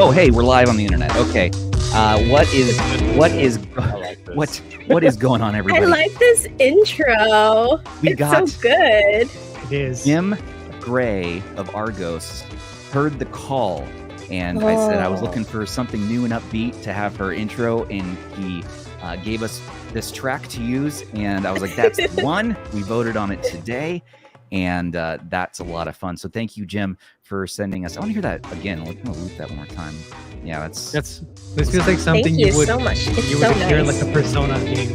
Whoa, hey, we're live on the internet. Okay. What is going on, everybody? I like this intro. It's so good. It is. Jim Gray of Argos heard the call, and I said I was looking for something new and upbeat to have her intro, and he gave us this track to use, and I was like, that's the one. We voted on it today, and that's a lot of fun. So thank you, Jim, for sending us. I want to hear that again. I'm going to loop that one more time. Yeah, this feels like something you would so much. It's you so would hear nice. like a Persona game.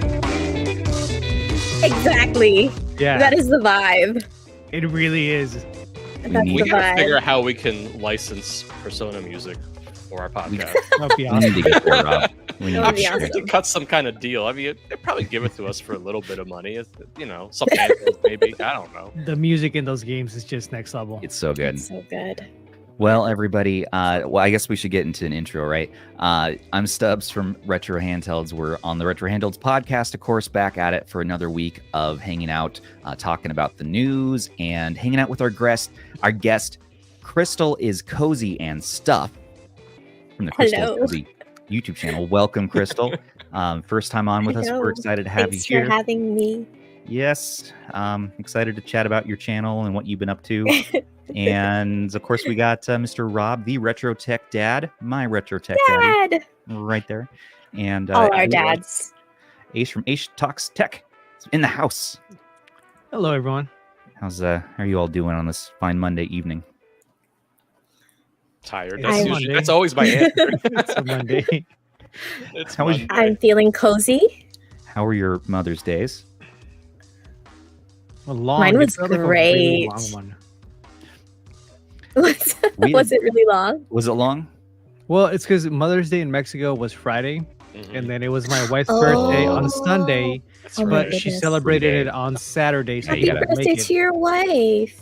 Exactly. Yeah, That is the vibe. it really is. That's We the We gotta vibe. figure out how we can license Persona music for our podcast. That'd be we awesome. need to get there, Rob. We need That to would be get We there. awesome. could cut some kind of deal. I mean, they'd probably give it to us for a little bit of money. You know, some Handhelds maybe. I don't know. The music in those games is just next level. It's so good. It's so good. Well, everybody, I guess we should get into an intro, right? I'm Stubbs from Retro Handhelds. We're on the Retro Handhelds podcast, of course, back at it for another week of hanging out, talking about the news, and hanging out with our guest. Our guest, Crystal, is Cozy and Stuff from the Crystal Hello. Cozy YouTube channel. Welcome, Crystal. First time on with us. Hello. We're excited to have Thanks you here. for having me. Yes, excited to chat about your channel and what you've been up to. And of course, we got Mr. Rob, the Retro Tech Dad, my Retro Tech Daddy, Dad. right there. And All our Ace dads. from Ace Talks Tech is in the house. Hello, everyone. How are you all doing on this fine Monday evening? Tired. It's That's, Monday. that's always my answer. It's a Monday. It's How was- Monday. I'm feeling cozy. How were your Mother's Days? A long. Mine it was felt like a really great. long one. Was We- was it really long? Was it long? Well, it's because Mother's Day in Mexico was Friday, Mhm. and then it was my wife's birthday on Oh. Sunday, That's Oh my but right. she goodness. celebrated Day. it on Saturday, so Yeah, she you Happy gotta couldn't birthday make to it. your wife.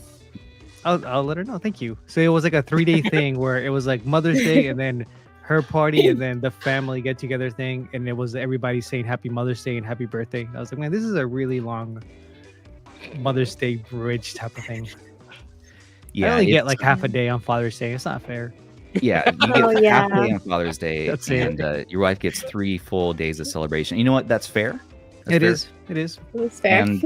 I'll let her know. Thank you. So it was like a 3-day thing where it was like Mother's Day and then her party and then the family get together thing, and it was everybody saying Happy Mother's Day and Happy Birthday. I was like, man, this is a really long Mother's Day bridge type of thing. I only get it's- like half a day on Father's Day. It's not fair. Yeah, you get Oh, half yeah. day on Father's Day, That's it. and your wife gets 3 full days of celebration. You know what? That's fair. That's It fair. is. It is. It's fair. And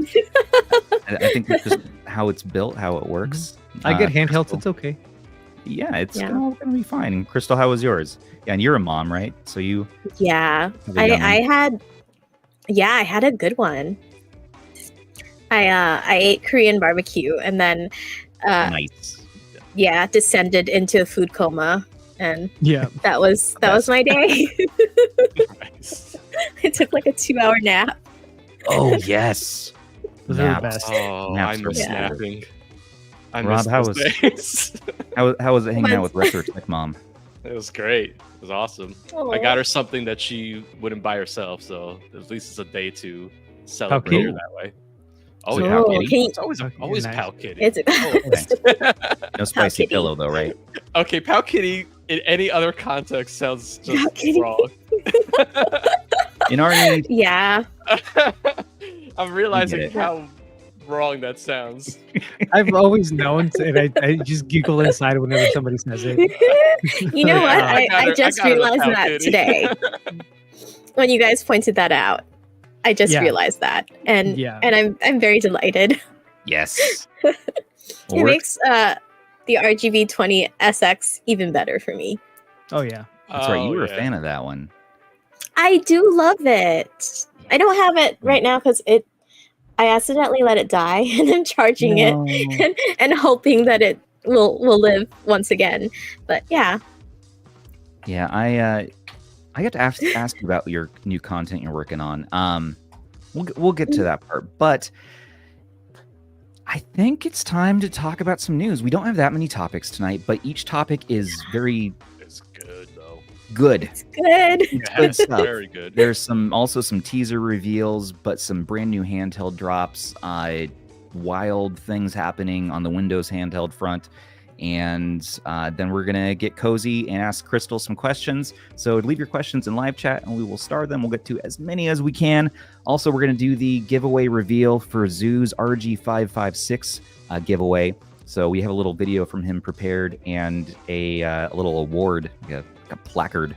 I think that's just how it's built, how it works. I get handhelds. Crystal- It's okay. Yeah, it's Yeah. all gonna be fine. And Crystal, how was yours? Yeah, and you're a mom, right? So you Yeah, have a young I one. had a good one. I ate Korean barbecue and then nice. descended into a food coma, and Yeah. that was my day. Nice. I took like a 2-hour nap. Oh yes. Those are the Naps. best. Oh, Naps I are miss good. napping. I Rob, miss how those was- days. How was it hanging out Mine's- with Retro Tech Mom? It was great. It was awesome. I got her something that she wouldn't buy herself, so at least it's a day to celebrate her cute. that way. Is Oh, it yeah. Pal Oh, Kitty? can you- It's always Okay, always nice. Pal Kitty. It's No spicy Kitty. pillow though, right? Okay, Pal Kitty in any other context sounds Pal just Kitty. wrong. In our need, yeah. I'm realizing it. how wrong that sounds. I've always known, and I just giggle inside whenever somebody says it. You know what? I got I her- just I got her the realized Pal that Kitty. today when you guys pointed that out. I just Yeah. realized that, and Yeah. I'm very delighted. yes. It Work. makes the RGB20 SX even better for me. Oh yeah. That's right. You Oh, were a yeah. fan of that one. I do love it. I don't have it right now because I accidentally let it die, and I'm charging it and hoping that it will live once again. But yeah, Yeah, I got to ask you about your new content you're working on. We'll get to that part, but I think it's time to talk about some news. We don't have that many topics tonight, but each topic is very It's good though. good. it's good. It's good stuff. Very good. There's also some teaser reveals, but some brand new handheld drops, wild things happening on the Windows handheld front. And then we're going to get cozy and ask Crystal some questions. So leave your questions in live chat and we will star them. We'll get to as many as we can. Also, we're going to do the giveaway reveal for Zoo's RG556 giveaway. So we have a little video from him prepared and a little award, like a a placard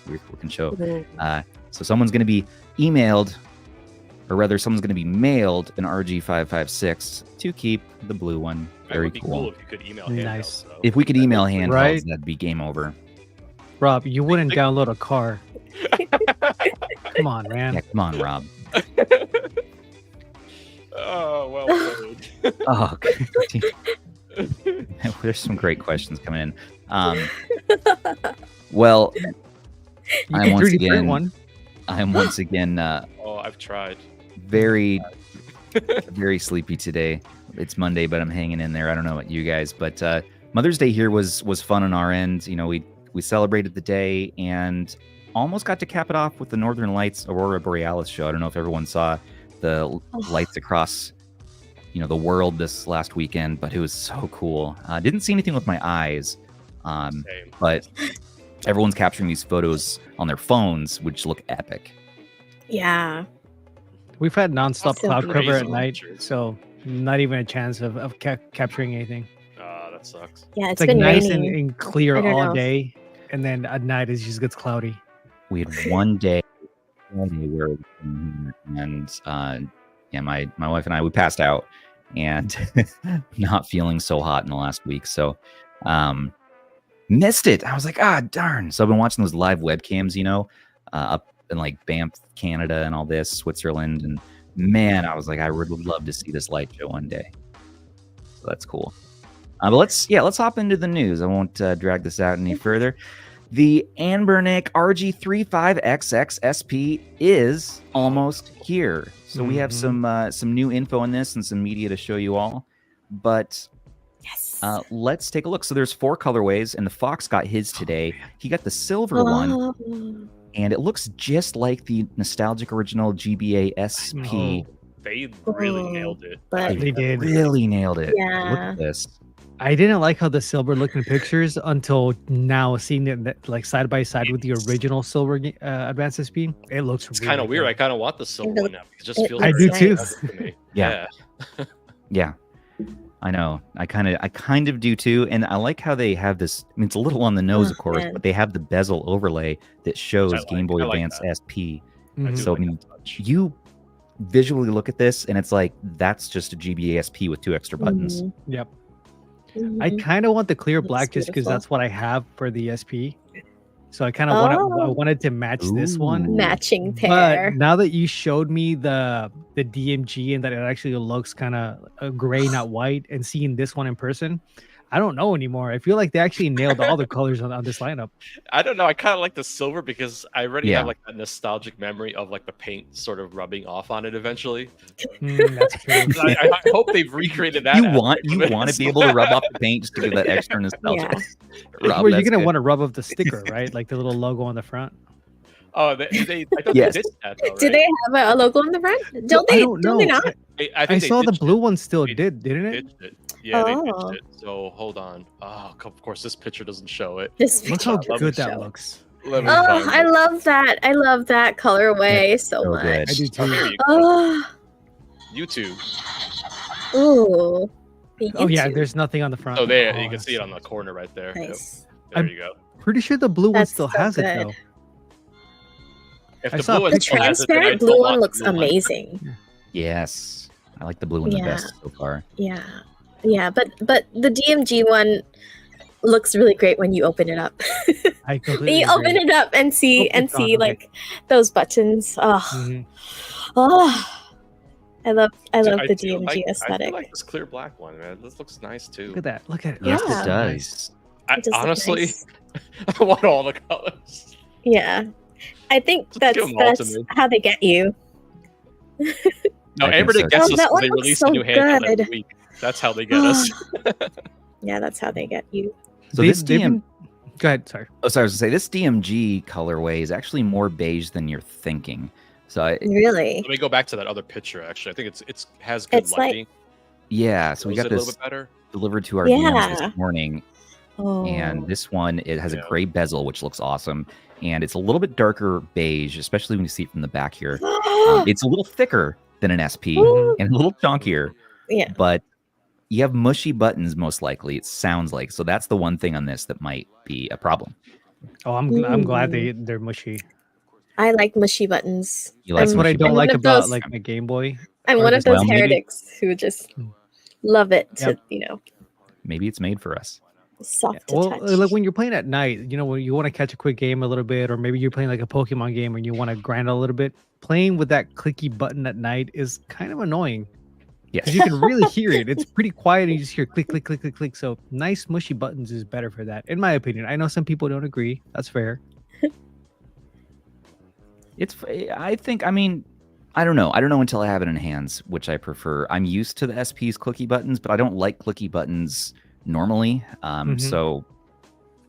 we can show. Mhm. So someone's going to be emailed, or rather, someone's going to be mailed an RG556 to keep the blue one. That Very would be cool. cool if you could email handhelds, Nice. though. If we could email handhelds, Right. that'd be game over. Rob, you wouldn't download a car. Come on, man. Yeah, come on, Rob. Oh, well played. Oh, there's some great questions coming in. Well, You I'm can once 3D print again, one. I'm once again Oh, I've tried. very, very sleepy today. It's Monday, but I'm hanging in there. I don't know about you guys, but Mother's Day here was fun on our end. You know, we celebrated the day and almost got to cap it off with the Northern Lights Aurora Borealis show. I don't know if everyone saw the lights across, you know, the world this last weekend, but it was so cool. Didn't see anything with my eyes, Same. but everyone's capturing these photos on their phones, which look epic. Yeah. We've had nonstop That's so cloud cover crazy at night, pictures. so not even a chance of capturing anything. That sucks. Yeah, It's it's like been nice raining. and clear I don't all know. day, and then at night it just gets cloudy. We had one day where, and yeah, my wife and I, we passed out and not feeling so hot in the last week. So, missed it. I was like, darn. So I've been watching those live webcams, you know, up in like Banff, Canada and all this, Switzerland. And man, I was like, I would love to see this light show one day. So that's cool. But let's hop into the news. I won't drag this out any further. The Anbernic RG35XX SP is almost here. So we have some new info on this and some media to show you all. But Yes. let's take a look. So there's 4 colorways, and the Fox got his today. He got the silver one, Oh. and it looks just like the nostalgic original GBA SP. They really Oh, nailed it. but- They did. Really nailed it. Look Yeah. at this. I didn't like how the silver looked in pictures until now, seeing it like side by side with the original silver Advanced SP. It looks It's really kind of weird. good. I kind of want the silver really- one now. It just it feels I looks do very too. nice. good to me. Yeah. Yeah, I know. I kind of do too. And I like how they have this. I mean, it's a little on the nose, Oh, of course, man. but they have the bezel overlay that shows I like- Game Boy I like Advance that. SP. I do Mhm. So, like I mean, that touch. You visually look at this, and it's like that's just a GBA SP with 2 extra buttons. Mhm. Yep. I Mhm. kind of want the clear Looks black just because beautiful. that's what I have for the SP. So I kind of Oh. wanted to match this Ooh. one. Matching pair. But now that you showed me the DMG and that it actually looks kind of gray, not white, and seeing this one in person, I don't know anymore. I feel like they actually nailed all the colors on this lineup. I don't know. I kind of like the silver because I already Yeah. have like that nostalgic memory of like the paint sort of rubbing off on it eventually. That's true. I hope they've recreated that. You aspect want of it to as be able to well. rub off the paint just to give that extra nostalgia. Yeah. Rob, Where you're that's gonna good. want to rub off the sticker, right? Like the little logo on the front. Oh, I thought Yes. they did that though, right? Do they have a logo on the front? Well, Don't I they? don't Don't they know. not? I I think they saw the ditched blue it. one still They didn't it? Ditched it. Yeah, they Oh. ditched it. So hold on. Oh, of course, this picture doesn't show it. This Look how picture good doesn't that show. looks. Let me Oh, find I it. love that. I love that colorway so so much. good. I do Oh, too. here you go. Oh, YouTube. ooh. The Oh yeah, YouTube. there's nothing on the front. Oh, there Oh, you can that's see it so on the nice. corner right there. Yep. Nice. There you go. Pretty sure the blue one That's still so has it good. though. If I the saw a blue one The still has it, then I transparent don't blue want one the looks blue one. amazing. Yes, I like the blue one the Yeah. best so far. Yeah. Yeah, but the DMG one looks really great when you open it up. I completely You open agree. it up and see Oh, it's gone, okay. like those buttons. Oh, Mhm. oh. I love Dude, the feel DMG like, I aesthetic. feel like this clear black one, man. This looks nice too. Look at that. Look at it. Yes, Yeah. it does. It does look Honestly, nice. I want all the colors. Yeah. I think Just that's give 'em all to that's me. how they get you. No, I think Ambernic so. gets Oh, us that when they one looks release so a new handheld every good. week. That's how they get us. Yeah, that's how they get you. So They- this they've DM, been- Go ahead. Sorry. oh, sorry, I was gonna say this DMG colorway is actually more beige than you're thinking. So Really? Let me go back to that other picture. Actually, I think it's has good It's like- lighting. yeah, so we Shows got it a little this bit better. delivered to our DMs Yeah. this morning, Oh. and this one it has Yeah. a gray bezel, which looks awesome, and it's a little bit darker beige, especially when you see it from the back here. It's a little thicker than an SP Ooh. and a little chunkier, Yeah. but you have mushy buttons most likely. It sounds like so. That's the one thing on this that might be a problem. Oh, I'm glad they're mushy. I like mushy buttons. You like That's what I mushy don't I'm like one of about those- like my Game Boy. I'm or one the of those Well, maybe- heretics who just love it to, Yep. Maybe it's made for us. soft to Well, touch. like when you're playing at night, when you want to catch a quick game a little bit, or maybe you're playing like a Pokemon game and you want to grind a little bit. Playing with that clicky button at night is kind of annoying Yes. because you can really hear it. It's pretty quiet and you just hear click, click, click, click, click. So nice mushy buttons is better for that, in my opinion. I know some people don't agree. That's fair. I think, I mean, I don't know. I don't know until I have it in hands, which I prefer. I'm used to the SP's clicky buttons, but I don't like clicky buttons normally. So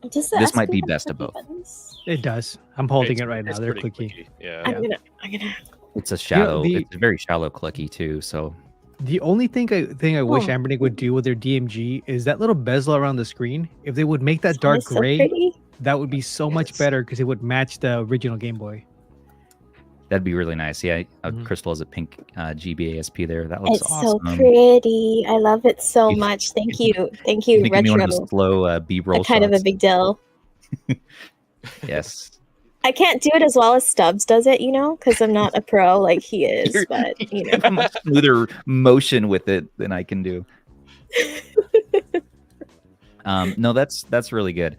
Does the this might SP be have best of clicky both. buttons? It does. I'm holding it right now. It's They're pretty clicky. Yeah. I'm gonna. It's a shallow, the- it's a very shallow clicky too. So The only thing I wish Oh. Anbernic would do with their DMG is that little bezel around the screen. If they would make that Oh, dark it's so gray, pretty. that would be so much Yes. better because it would match the original Game Boy. that'd be really nice. Yeah, Mhm. Crystal has a pink GBA SP there. That looks It's awesome. so pretty. I love it so You- much. Thank you, You Retro. give me one of the slow B-roll Kind of a shots. big deal. Yes. I can't do it as well as Stubbs does it, because I'm not a pro like he is. You're- But You have a much smoother motion with it than I can do. No, that's really good.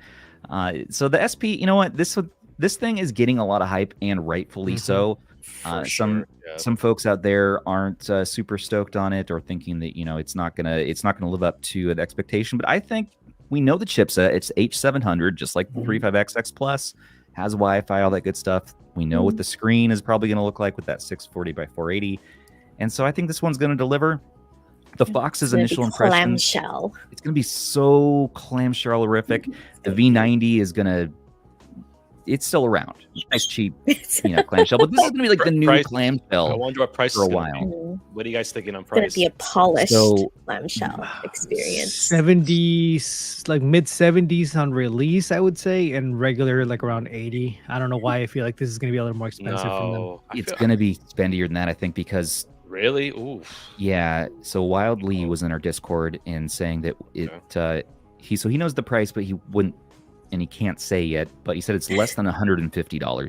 So the SP, you know what? This thing is getting a lot of hype, and rightfully so. For Some sure. Yeah. some folks out there aren't super stoked on it, or thinking that it's not gonna live up to the expectation. But I think we know the chipset. It's H700, just like the 35XX Plus, has Wi-Fi, all that good stuff. We know what the screen is probably gonna look like with that 640 by 480, and so I think this one's gonna deliver. The Fox's initial impression, clamshell. it's gonna be so clamshell-rific. The V90 is gonna. It's still around. Nice, cheap, clamshell. But this is gonna be like the new Price- I clamshell wonder what price for a is gonna while. be. What are you guys thinking on It's gonna price? be a polished So- clamshell experience. 70s, like mid 70s on release, I would say, and regular like around 80. I don't know why I feel like this is gonna be a little more expensive from them. No, It's gonna be spendier than that, I think, because really. Ooh. yeah. So Wildly was in our Discord and saying that he knows the price, but he wouldn't, and he can't say yet. But he said it's less than $150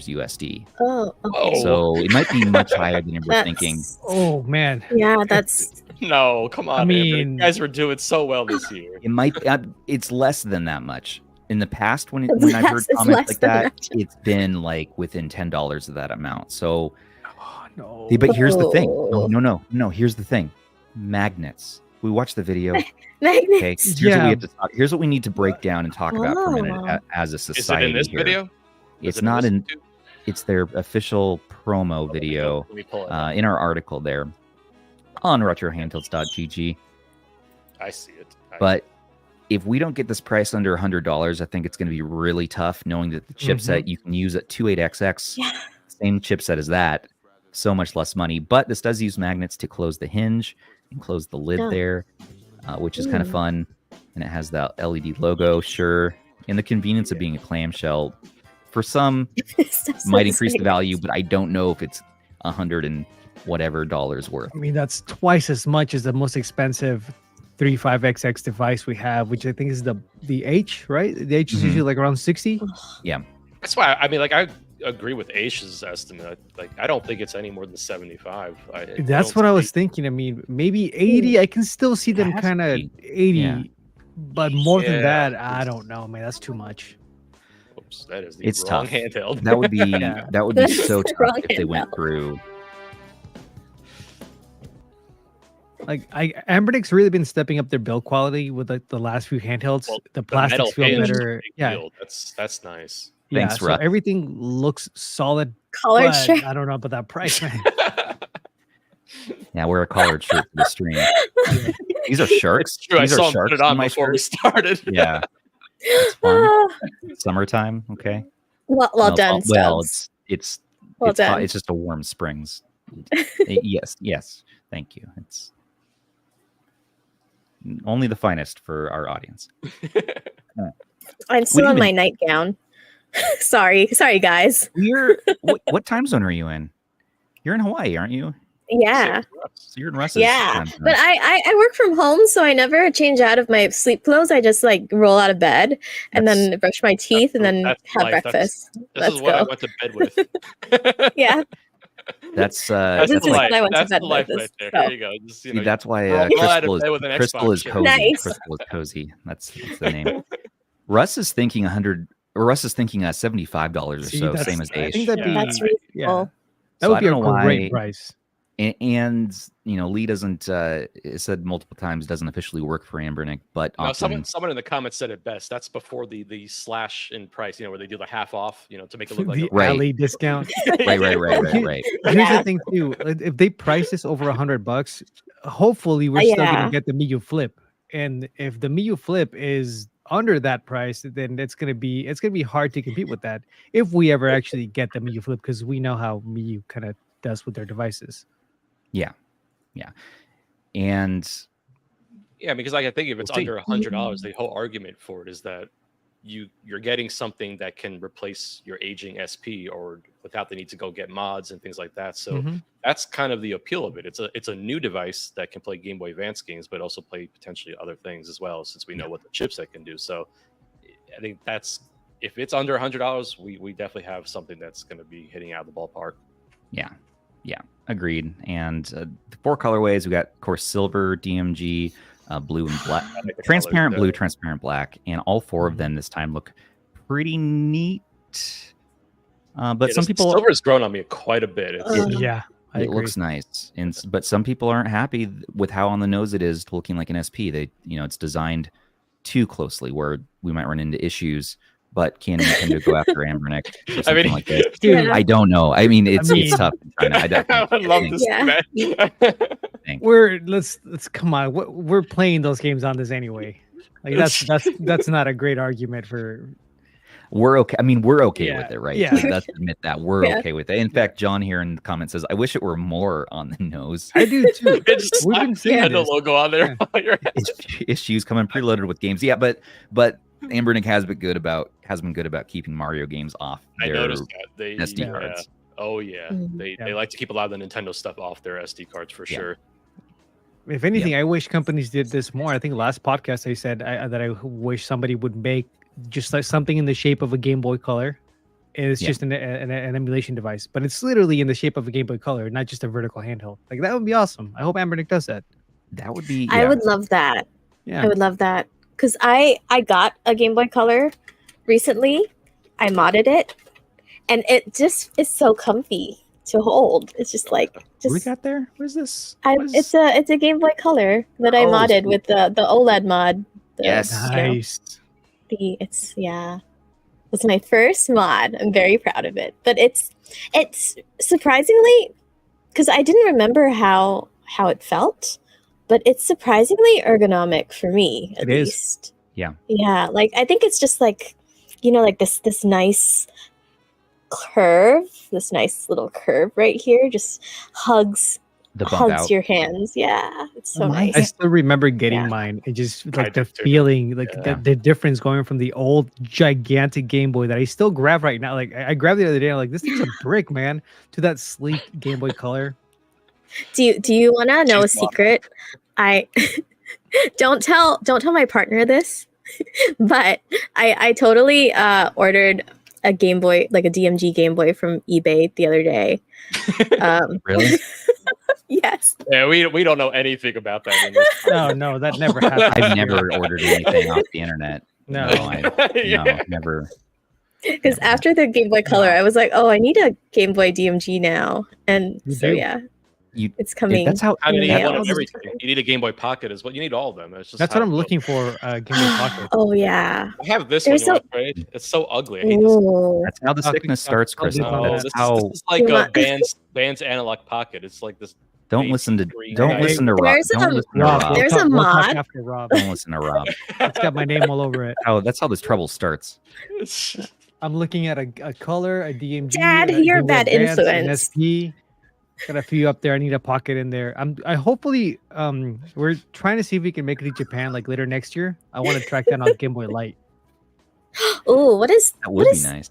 USD. Oh, okay. Oh. So it might be much higher than you were That's- thinking. Oh man. Yeah, that's No, come on. I man. mean- you guys were doing so well this year. It might. It's less than that much. In the past, when It's I've heard less- it's comments less like than that, that. it's been like within $10 of that amount. So, Oh, no. but here's the thing. Oh. No. Here's the thing. Magnets. We watched the video. Okay, magnets. here's what Yeah. we have to talk. Here's what we need to break down and talk about for a minute Oh. as a Is society. it in this here. video? It's Is it not this in. YouTube? It's their official promo video Let me pull it up. in our article there on retrohandhelds.gg. I see it. But if we don't get this price under $100, I think it's going to be really tough, knowing that the chipset you can use at 28XX, Yeah. same chipset as that, so much less money. But this does use magnets to close the hinge and close the lid Oh. there, which is kind of fun. And it has the LED logo, sure. And the convenience of being a clamshell, for some, Stuff might sounds increase the great. value, but I don't know if it's $100 and whatever dollars worth. I mean, that's twice as much as the most expensive 35XX device we have, which I think is the H, right? The H is Mhm. usually like around 60. That's why I mean, like, I agree with Aish's estimate. Like, I don't think it's any more than 75. That's what I was thinking. I mean, maybe 80. I can still see them It has to kind of be. 80, Yeah. but more than Yeah. that, I don't know, man. That's too much. Oops, that is the It's wrong tough. handheld. That would be Yeah. that would be That's so the tough wrong if they went handheld. through. Like, Anbernic's really been stepping up their build quality with like the last few handhelds. Well, the The plastics metal feel hinge is a better. big Yeah, deal. That's nice. yeah. Thanks, So Russ. everything looks solid. Collared But shirt. I don't know about that price, man. Yeah, wear a collared shirt for the stream. These are sharks. True, I These saw are him put sharks it on my before we shirt. started. Yeah, it's fun. Ah, Summertime. Okay. well No, done, well, Stubbs. it's Well it's hot. done. It's just a warm springs. Yes. Thank you. It's only the finest for our audience. I'm still even- in my nightgown. sorry, guys. What time zone are you in? You're in Hawaii, aren't you? Yeah. So you're in Russ's. Yeah, time zone. but I work from home, so I never change out of my sleep clothes. I just like roll out of bed and then brush my teeth and then that's have life. breakfast. This Let's is what I go. went to bed with. Yeah, that's That's this the is life. what I went to That's bed the life with. right there. So. Here you go. Just, See, that's why roll out of Crystal bed with an Crystal is Xbox. cozy. Nice. Crystal is cozy. That's the name. Russ is thinking $75 or See, so, that's- same as I Ace. think that'd be That's reasonable. yeah. That So would I be a don't know great why- price. And Lee doesn't it said multiple times doesn't officially work for Anbernic, but Now, often someone in the comments said it best. That's before the slash in price, where they do the half off, to make it look like The a Right. alley discount. right. Here's the thing too. If they price this over $100, hopefully we're still Yeah. gonna get the Miyu Flip. And if the Miyu Flip is under that price, then it's gonna be hard to compete with that if we ever actually get the Miyu Flip, because we know how Miyu kind of does with their devices. And Yeah, because I think if it's We'll see. under $100, the whole argument for it is that you're getting something that can replace your aging SP or without the need to go get mods and things like that. So Mhm. that's kind of the appeal of it. It's a new device that can play Game Boy Advance games, but also play potentially other things as well, since we know what the chipset can do. So I think if it's under $100, we definitely have something that's going to be hitting out of the ballpark. yeah, agreed. And the 4 colorways, we got, of course, silver, DMG, blue and black, I like the transparent colors, blue, transparent black, and all 4 of them this time look pretty neat. But Yeah, some this people, silver's grown on me quite a bit. It's, Yeah, I it agree. looks nice, but some people aren't happy with how on the nose it is, looking like an SP. It's designed too closely, where we might run into issues. But can Nintendo go after Anbernic or I something mean, like this? Dude, Yeah. I don't know. I mean, it's mean- tough. I I love this. Yeah. Man. let's come on. We're playing those games on this anyway. Like that's not a great argument for. We're okay. I mean, we're okay Yeah, with it, right? yeah. Let's admit that we're Yeah. okay with it. In fact, John here in the comments says, "I wish it were more on the nose." I do too. It's We've been saying Nintendo this. logo on there. Issues coming preloaded with games. Yeah, but Anbernic has been good about keeping Mario games off I their noticed that they SD cards. Oh yeah, Mhm. they like to keep a lot of the Nintendo stuff off their SD cards for Yeah. sure. If anything, I wish companies did this more. I think last podcast I said that I wish somebody would make just like something in the shape of a Game Boy Color. It's Yeah. just an emulation device, but it's literally in the shape of a Game Boy Color, not just a vertical handheld. Like that would be awesome. I hope Anbernic does that. That would be. I yeah. would love that. Yeah. I would love that because I got a Game Boy Color recently. I modded it, and it just is so comfy to hold. It's just like What do we just got there? What is this? I, What is- it's a Game Boy Color that I Oh, modded sweet. with the OLED mod. The, Yes. you know, Nice. it's my first mod. I'm very proud of it. But it's surprisingly, because I didn't remember how it felt, but it's surprisingly ergonomic for me at It is. least. Yeah. Yeah, like I think it's just like like this nice curve, this nice little curve right here, just hugs the bump hugs out. your hands. Yeah, it's so nice. I still remember getting Yeah. mine. It just I like the do too. feeling, like Yeah. the difference going from the old gigantic Game Boy that I still grab right now. Like I grabbed it the other day. I'm like, this thing's a brick, man. To that sleek Game Boy Color. Do you want to know a She's wild. secret? I don't tell my partner this, but I totally ordered a Game Boy, like a DMG Game Boy from eBay the other day. Really? Yes. Yeah, we don't know anything about that. In this No, that never happened. I've never ordered anything off the internet. No. Yeah. Never. Because after the Game Boy Color, I was like, oh, I need a Game Boy DMG now, and You so do. yeah, You- it's coming. That's how. I mean, you Yeah. need one of That's- everything. You need a Game Boy Pocket as well. You need all of them. It's just That's how what I'm it goes. looking for. Game Boy Pocket. Oh yeah. I have this There's one. You so- want to trade? It's so ugly. I hate this. Ooh. That's how the Pocket- sickness starts, I'll do Chris. that. No, That's this how. is like You want- Band's analog pocket. It's like this. Don't base listen to. green Don't guy. listen to Rob. There's Don't a- listen to Rob, Rob. There's we'll a talk mod. after Rob. Don't listen to Rob. It's got my name all over it. That's how this trouble starts. I'm looking at a color, a DMG. Dad, a you're a Game Boy bad Advance, an influence. SP. Got a few up there. I need a pocket in there. I hopefully we're trying to see if we can make it to Japan like later next year. I want to track down on Game Boy Light. Ooh, what is That what would be is nice.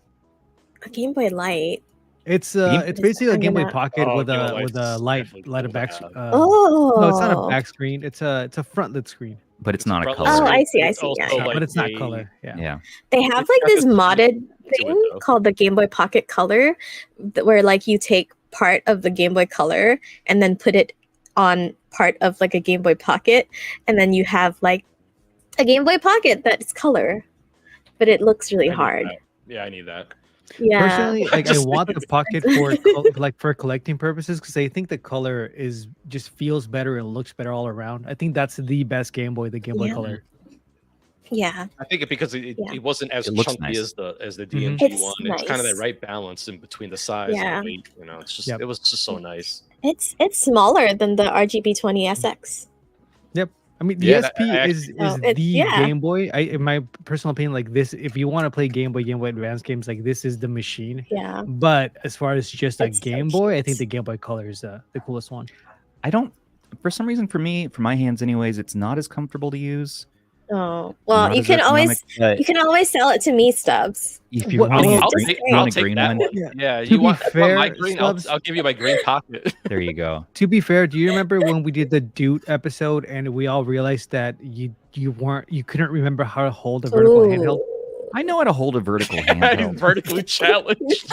a Game Boy Light? It's Game- basically a I'm Game Boy gonna- Pocket Oh, with Game Boy a Light's light definitely a cool back. to have. No, it's not a Oh. back screen. It's a front lit screen. but it's It's a not a front color. Oh, screen, I see, but I it's see, yeah, also yeah. like But it's not a- color. Yeah. Yeah. They have It's like got this this modded to it, thing though. called the Game Boy Pocket Color, where like you take part of the Game Boy Color and then put it on part of like a Game Boy Pocket, and then you have like a Game Boy Pocket that's color, but it looks really I need hard. that. Yeah, I need that. Yeah. Personally, like I Just- want the Pocket for like for collecting purposes because I think the color is just feels better and looks better all around. I think that's the best Game Boy, the Game Boy Yeah. Color. Yeah. I think because it Yeah. wasn't as It looks chunky nice. as the Mhm. DMG It's one. It's kind of that nice. right balance in between the size Yeah. and the weight. You know, it's just Yep. it was just so nice. It's smaller than the RGB20 SX. I mean, the Yeah, SP I is Oh, it's- the yeah. Game Boy. In my personal opinion, like this, if you want to play Game Boy Advance games, like this is the machine. Yeah. But as far as just a It's so Game Boy, I cute. think the Game Boy Color is the coolest one. I don't. For some reason, for my hands, anyways, it's not as comfortable to use. Oh well, not you as can always ergonomic, but sell it to me, Stubbs. if you Well, want, I'll- a I'll green, take, you I'll want a take green that one, one. Yeah. Yeah, To you be want my fair, green? Stubbs- I'll give you my green pocket. there you go. To be fair, do you remember when we did the Dude episode and we all realized that you couldn't remember how to hold a vertical handheld? Ooh. I know how to hold a vertical He's handheld. vertically challenged.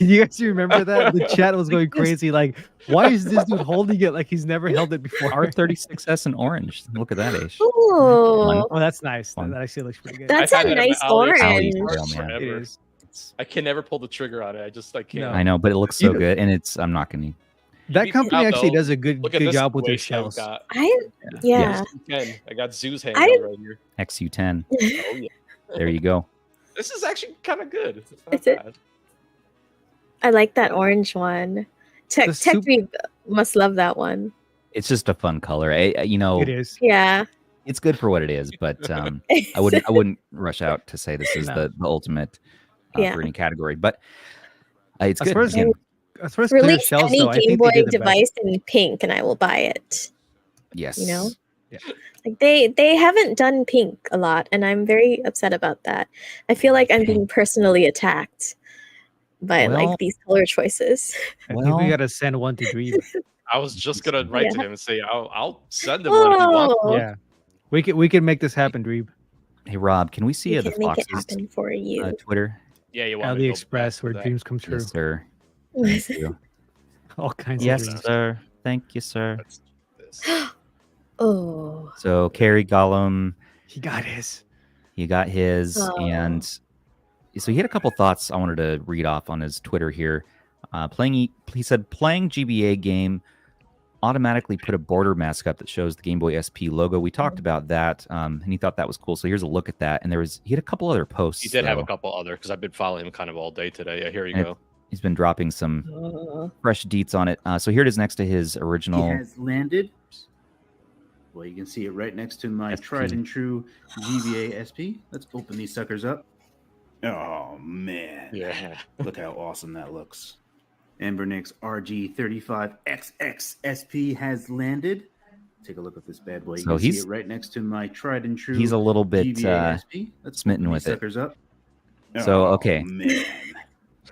You guys remember that? The chat was going crazy. Like, why is this dude holding it like he's never held it before? R36S in orange. Look at that, Ish. Ooh. Oh, that's nice. Fun. That actually looks pretty good. That's I've a had that at nice my Ally orange. Trail, man. forever. It is. I can never pull the trigger on it. I can't. No. I know, but it looks so You- good, and it's. I'm not gonna. That be company proud, actually though. does a good Look at this job with their waist I've shells. got. Yeah. I got Zoo's I handheld didn't- right here. XU10. Oh yeah, There you go. this is actually kind of good. It's not Is it? bad. I like that orange one. Tech The soup- Dream must love that one. It's just a fun color. You know, It is. Yeah. it's good for what it is, but I wouldn't rush out to say this is No. the ultimate Yeah. for any category. But it's As good. far as- Again, As far as clear Release shells, any though, I Game think Boy they did the best. device in pink and I will buy it. yes. You know? Yeah. Like they haven't done pink a lot, and I'm very upset about that. I feel like I'm being personally attacked by Well- like these color choices. I think we Well- gotta send one to Dream. I was just gonna write to Yeah. him and say I'll send him one if you want. Oh, Yeah, we can make this happen, Dream. Hey Rob, can we see we the can make it Fox's happen for you. Twitter? Yeah, you want me to go back AliExpress, to where that. dreams come true. Yes, sir. Thank you. All kinds Yes, of dreams. sir. Thank you, sir. Let's do this. Oh, So Kerry Gollum, He got his. he got his, Oh. and so he had a couple thoughts I wanted to read off on his Twitter here. He said playing GBA game automatically put a border mask up that shows the Game Boy SP logo. We talked about that, and he thought that was cool. So here's a look at that. And he had a couple other posts. He did have a though. couple other because I've been following him kind of all day today. Yeah, here you And go. He's been dropping some oh. fresh deets on it. So here it is next to his He original. has landed. Well, you can see it right next to my SP. tried and true GBA SP. Let's open these suckers up. Oh man, Yeah. look how awesome that looks. Anbernic RG35XX SP has landed. Take a look at this bad boy. You So can see he's- it right next to my tried and true. He's a little bit GBA SP. Let's smitten open with these it. suckers up. So, Oh, okay. man,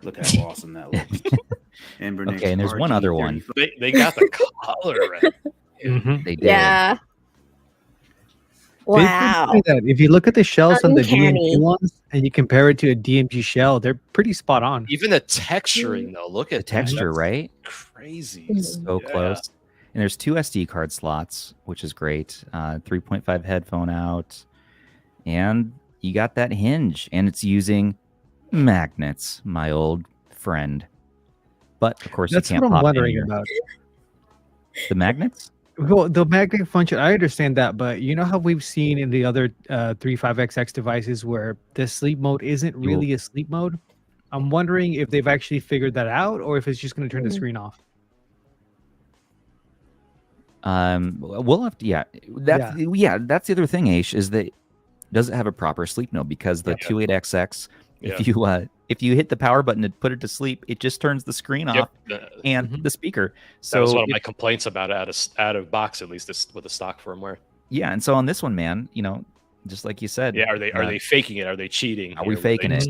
look how awesome that looks. Anbernic Okay, and there's one other one. RG35. They got the color right. Mhm. They did. Yeah. They did Wow. say that. If you look at the shells on the Uncanny. DMG ones and you compare it to a DMG shell, they're pretty spot on. Even the texturing though. Look The at that. texture, That's right? Crazy. So Yeah. close. And there's 2 SD card slots, which is great. 3.5 headphone out. And you got that hinge. And it's using magnets, my old friend. But, of course, That's you can't what I'm pop in wondering here. about. The magnets? Well, the magnetic function, I understand that, but you know how we've seen in the other 35XX devices where the sleep mode isn't really a sleep mode? I'm wondering if they've actually figured that out or if it's just going to turn the screen off. We'll have to, that's the other thing, Aish, is that does it have a proper sleep mode? Because the Yeah. 28XX, Yeah. if you hit the power button to put it to sleep, it just turns the screen off and Mhm. the speaker. That was So one of my complaints about it out of box, at least this, with the stock firmware. yeah, and so on this one, man, just like you said, Yeah, are they faking it? Are they cheating? Are we here? faking They- it?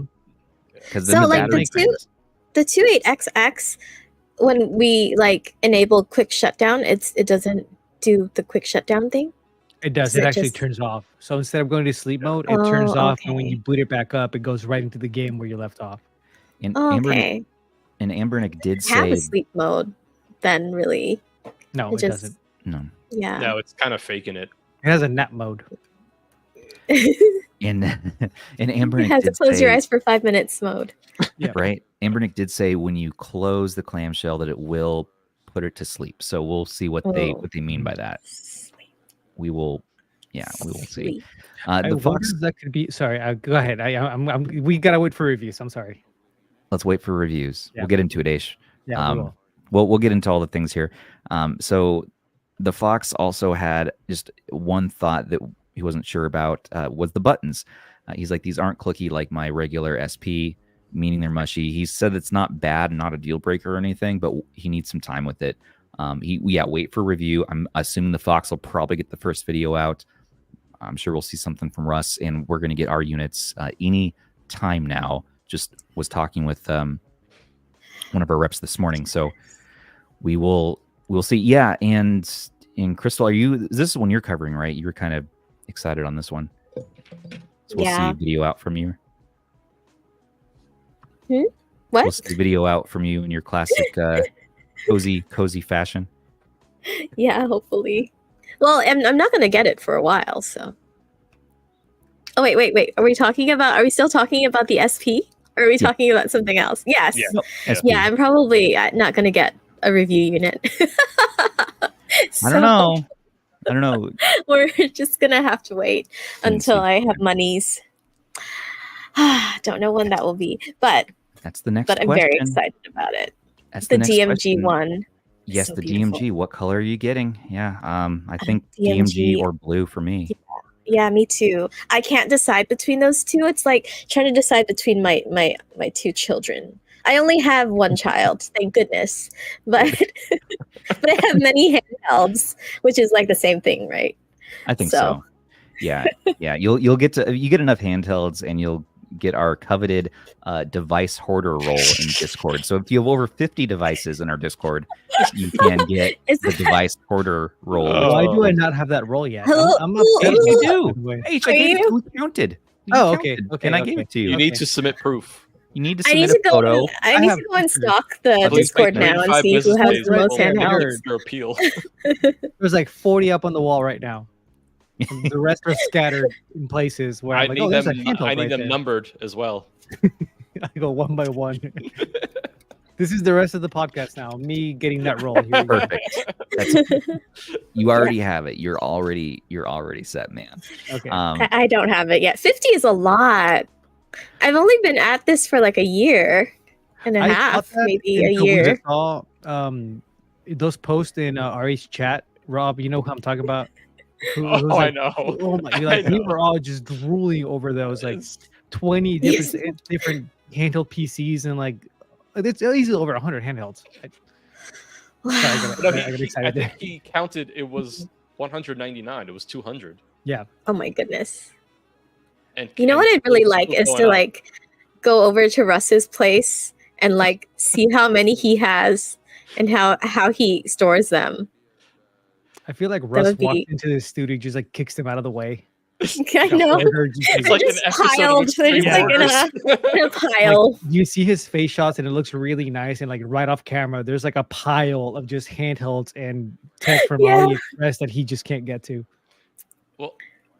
Because So, like, the two- the 28XX, when we like enable quick shutdown, it doesn't do the quick shutdown thing. It does. Is It it actually just- turns off. So instead of going to sleep mode, it turns Oh, off, and when you okay. boot it back up, it goes right into the game where you left off. And Oh, Anbernic, okay. and Anbernic did Have say a sleep mode, then really. No, It it just- doesn't. no. Yeah. No, it's kind of faking it. It has a nap mode. And and It Anbernic has a did close your say, eyes for 5 minutes mode. Yeah. right? Anbernic did say when you close the clamshell that it will put it to sleep. So we'll see what they mean by that. Sleep. We will, yeah, we will see. Sleep. I The wonder Fox. if that could be. Sorry, go ahead. We gotta wait for reviews. I'm sorry. Let's wait for reviews. Yeah. We'll get into it, Aish. Yeah, we will. We'll get into all the things here. So the Fox also had just one thought that he wasn't sure about was the buttons. He's like, these aren't clicky like my regular SP, meaning they're mushy. He said it's not bad, not a deal breaker or anything, but he needs some time with it. Wait for review. I'm assuming the Fox will probably get the first video out. I'm sure we'll see something from Russ, and we're going to get our units any time now. Just was talking with one of our reps this morning, so we'll see. Yeah, and Crystal, this is one you're covering, right? You were kind of excited on this one. So we'll see Yeah. a video out from you. What? We'll see a video out from you in your classic cozy fashion. Yeah, hopefully. Well, I'm not gonna get it for a while, so. Oh wait. Are we still talking about the SP? Or are we Yeah. talking about something else? Yes. Yeah. No, SP. Yeah, I'm probably not gonna get a review unit. I don't know. We're just gonna have to wait until see. I have monies. Don't know when that will be, but That's the next I'm question. very excited about it. That's The next DMG question. one. Yes, So the beautiful. DMG. What color are you getting? Yeah, I think DMG. DMG or blue for me. Yeah, me too. I can't decide between those two. It's like trying to decide between my two children. I only have one child, thank goodness. But but I have many handhelds, which is like the same thing, right? I think So. so. Yeah. You'll get enough handhelds, and you'll get our coveted device hoarder role in Discord. So if you have over 50 devices in our Discord, you can get Is the that- device hoarder role. Oh. Why do I not have that role yet? Hello? I'm Ooh, upset. ooh, You ooh. do. Wait. Hey, Are I gave it you? to you. Counted. You Oh, counted, okay, and I okay. gave it to you. You need Okay. to submit proof. You need to I need submit to a go. photo. I need have to go and pictures. stalk the At least Discord like now and 35 see who business has days the most before you handhelds. handhelds. make your appeal. There's like 40 up on the wall right now. And the rest are scattered in places where I I'm like, need oh, there's them. a handheld I need right them there. numbered as well. I go one by one. This is the rest of the podcast now. Me getting that role. Here we go. Perfect. You already have it. You're already set, man. Okay. I don't have it yet. 50 is a lot. I've only been at this for like a year and a I half, thought that maybe a until we year. just saw those posts in RH chat. Rob, you know who I'm talking about? Who was Oh, like, I know. Oh my! I Like we know. were all just drooling over those like It's- 20 Yes. different handheld PCs and like it's easily over 100 handhelds. Wow. Sorry, I got I excited there. think he counted. It was 199. It was 200. Oh my goodness. And You know what I'd really it's like still is going to up. like go over to Russ's place and like see how many he has and how he stores them. I feel like Russ would be- walked into the studio, just like kicks them out of the way. I know. Order, just, It's They're like an just episode piled. of They're Extreme just like in Orders. in a pile. like, you see his face shots and it looks really nice, and like right off camera there's like a pile of just handhelds and tech from Yeah. AliExpress that he just can't get to. Well,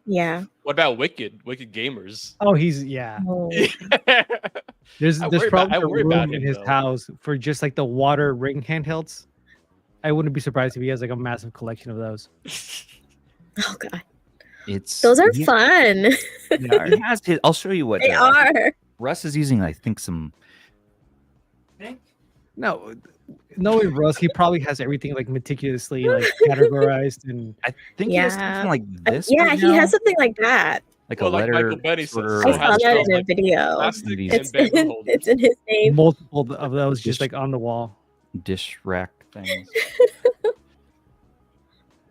Yeah. what about Wicked Gamers? Oh, he's yeah. Oh. There's I there's worry about- probably I a worry about room in him, his though. house for just like the water ring handhelds. I wouldn't be surprised if he has like a massive collection of those. Oh god. It's Those are he- fun. He has his, I'll show you what They are. Russ is using. I think some. No, knowing Russ, he probably has everything like meticulously like categorized and I think he has Yeah. something like this. Yeah, right he now, has something like that. like Well, a like letter. Michael Benny says, sorter, I It saw has that those, in a like, video. Plastic It's and bamboo in, holders. it's in his name. multiple of those just like on the wall. dish rack things.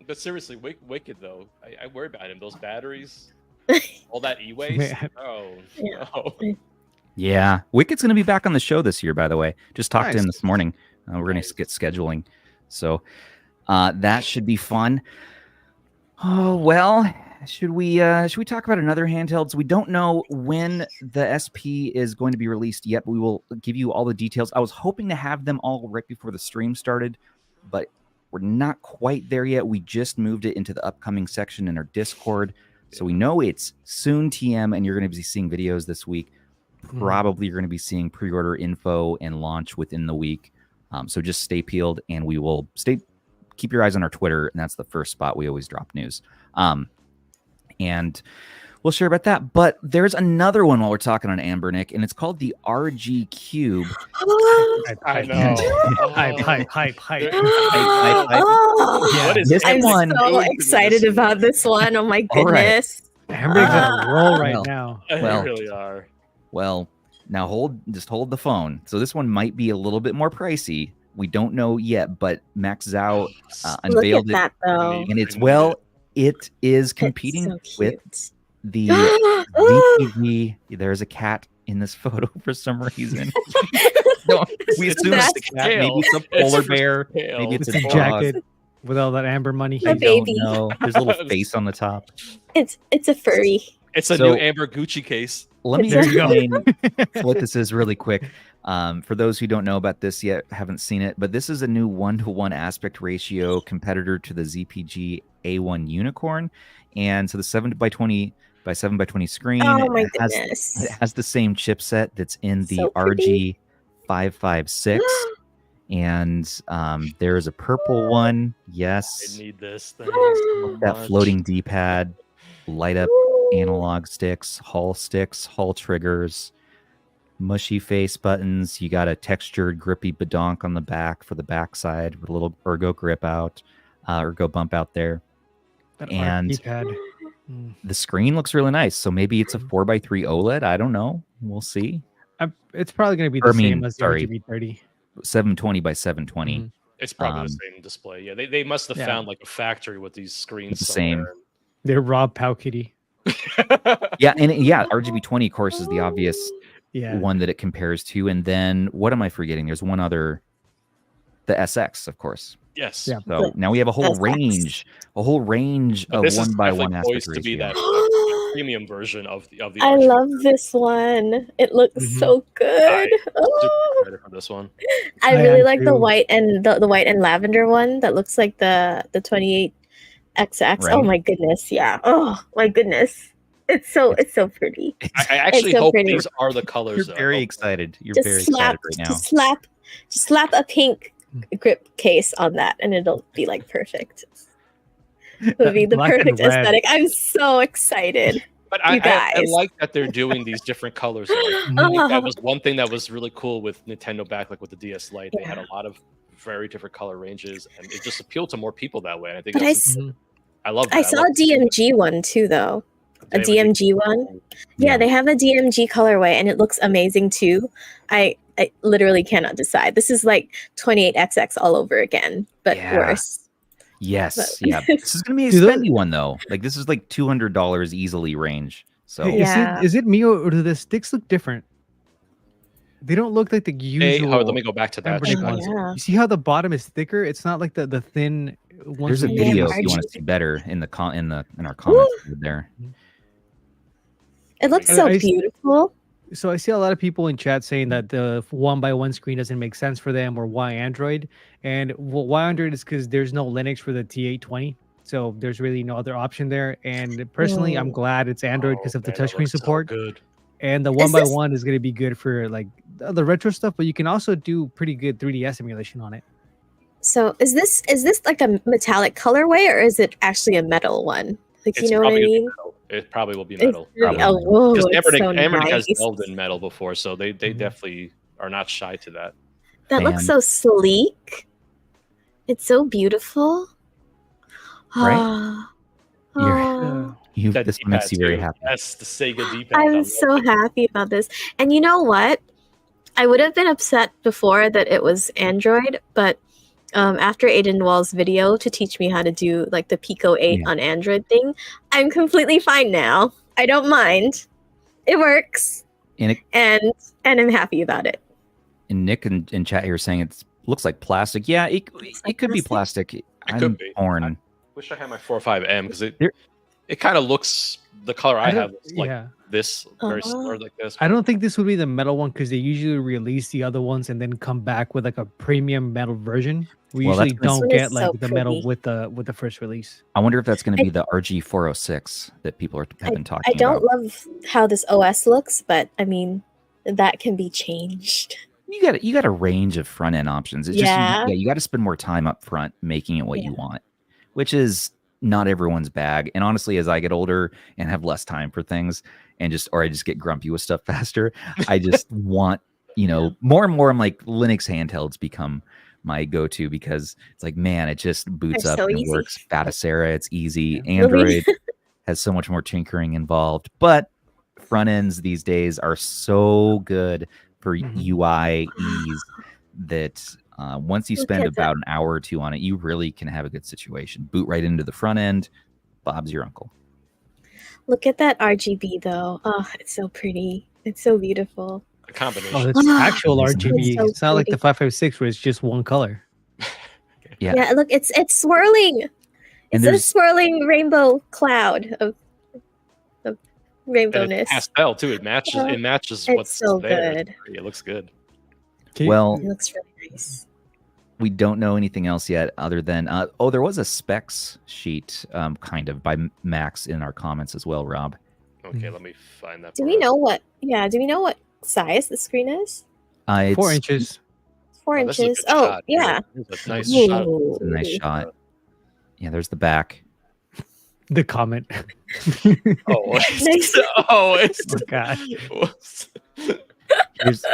But seriously, Wicked though, I worry about him. Those batteries, all that e-waste. Man. Oh, Yeah. no. Yeah, Wicked's going to be back on the show this year, by the way. Just talked to him Nice. this morning. We're going to get scheduling. So that should be fun. Oh, well, should we talk about another handhelds? We don't know when the SP is going to be released yet, but we will give you all the details. I was hoping to have them all right before the stream started, but we're not quite there yet. We just moved it into the upcoming section in our Discord. So we know it's soon TM, and you're going to be seeing videos this week. Probably you're going to be seeing pre-order info and launch within the week. So just stay peeled, and we will keep your eyes on our Twitter, and that's the first spot we always drop news. And we'll share about that. But there's another one while we're talking on Anbernic, and it's called the RG Cube. I know. Hype. Oh, What is This I'm one? so excited about this one. Oh my All right. goodness. Anbernic's on a roll right Well. now. They Well, really are. Well, now hold the phone. So this one might be a little bit more pricey. We don't know yet, but Max Zhao Look unveiled at that though. it, and it is competing It's so with cute. the Oh, ZTV. There's a cat in this photo for some reason. No, we assume it's the cat. Maybe it's a polar bear. Maybe it's It's a a dog. jacket with all that amber money. My I don't baby. know. There's a little face on the top. it's a furry. It's a So- new Amber Gucci case. Let me There you go. explain what this is really quick. For those who don't know about this yet, haven't seen it, but this is a new 1-to-1 aspect ratio competitor to the ZPG A1 Unicorn. And so the 7x20 by 7x20 screen Oh my has, goodness. it has the same chipset that's in the So pretty. RG556. And there is a purple one. I Yes, need this thing so that much. floating D-pad, light up analog sticks, Hall triggers, mushy face buttons. You got a textured grippy badonk on the back for the backside with a little ergo grip out, ergo bump out there. That And- RP pad. Mm. The screen looks really nice. So maybe it's a 4x3 OLED. I don't know. We'll see. It's probably going to be the Or, I mean, same as the sorry. RGB30. 720 by 720. Mhm. It's probably Um, the same display. Yeah, they must have Yeah. found like a factory with these screens. It's the same. somewhere. They're Rob Powkitty. Yeah, and RGB20, of course, is the obvious Yeah. one that it compares to. And then what am I forgetting? There's one other, the SX, of course. Yes. Yeah. So now we have a whole SX. range But of this is 1x1 definitely aspect poised to be ratio. that premium version of the I RGB. love this one. It looks Mhm. so good. Super Oh, excited for this one. I I really am like the too. white and the white and lavender one that looks like the 28XX. Oh Right. my goodness, yeah. Oh my goodness. It's so pretty. I actually so hope pretty. these are the You're colors. very excited. You're Just very slap excited right now. just slap a pink grip case on that and it'll be like perfect. It would be the Black and perfect red. aesthetic. I'm so excited. But You I guys. like that they're doing these different colors. Like, I think that was one thing that was really cool with Nintendo back, like with the DS Lite. They had a lot of very different color ranges, and it just appealed to more people that way. And I think But that's, Mhm. I love that. I saw love a DMG one too though. A DMG one. Yeah, they have a DMG colorway and it looks amazing too. I literally cannot decide. This is like 28XX all over again, but Yeah. worse. Yes, But- yeah. This is gonna be a Do those- spendy one though. Like this is like $200 easily range. So Hey, Yeah. is it me or do the sticks look different? They don't look like the usual. let me go back to that. Anbernic Oh, ones. yeah. You see how the bottom is thicker? It's not like the thin ones. there's a that Yeah, video use. if you want to RG. see better in the in our comments there. It looks I- so I- beautiful. So I see a lot of people in chat saying that the 1x1 screen doesn't make sense for them, or why Android. And why Android is because there's no Linux for the T820, so there's really no other option there. And personally, I'm Oh. glad it's Android because of the man, that touchscreen looks so support. good. And the Is 1x1 is going to be good for like the retro stuff, but you can also do pretty good 3DS emulation on it. So is this like a metallic colorway or is it actually a metal one? Like It's you know what I probably mean? metal. It probably will be It's metal. really- Probably. oh, whoa, Because it's so Anbernic has nice. delved in metal before, so they Mhm. definitely are not shy to that. That looks And- so sleek. It's so beautiful. Right? Ah. You're- Ah. That This makes you D-pad, very too. happy. That's the Sega D-pad. I'm so happy about this. And you know what? I would have been upset before that it was Android, but after Aiden Wall's video to teach me how to do like the Pico 8 Yeah. on Android thing, I'm completely fine now. I don't mind. It works. And, it, and I'm happy about it. and Nick in chat here saying it looks like plastic. Yeah, it could be plastic. I'm could be. torn. Wish I had my 405M because There- it kind of looks the color I have is like yeah. this, very similar like this. I don't think this would be the metal one because they usually release the other ones and then come back with like a premium metal version. We Well, usually that's- This don't one get is like so the metal pretty. with the first release. I wonder if that's going to be the RG406 that people have been talking I don't about. love how this OS looks, but I mean, that can be changed. You got a range of front end options. It's Yeah. just you got to spend more time up front making it what you Yeah. want, which is not everyone's bag. And honestly, as I get older and have less time for things, and I just get grumpy with stuff faster, I just want more and more. I'm like Linux handhelds become my go-to because it's like, man, it just boots They're up so and easy. works. Batasera, it's easy. Yeah. Android has so much more tinkering involved, but front ends these days are so good for Mhm. UI ease that once you Look spend at that. about an hour or two on it, you really can have a good situation. Boot right into the front end. Bob's your uncle. Look at that RGB though. Oh, it's so pretty. It's so beautiful. A combination. Oh, it's actual It's RGB. so It's not like the pretty. 556 where it's just one color. Yeah. Yeah, look, it's swirling. And It's a there's swirling rainbow cloud of And rainbowness. it's pastel too. It matches. Yeah. It matches It's what's so there. good. It looks good. well, It looks really nice. we don't know anything else yet other than there was a specs sheet kind of by Max in our comments as well, Rob. Okay, let me find that. Do for we us. know what? Yeah, do we know what size the screen is? It's 4 inches. 4 Oh, this is a inches. good Oh, shot. yeah. That's a nice shot. Ooh. a nice shot. Yeah, there's the back. The comment. Oh, Nice. it's Oh, God. Here's,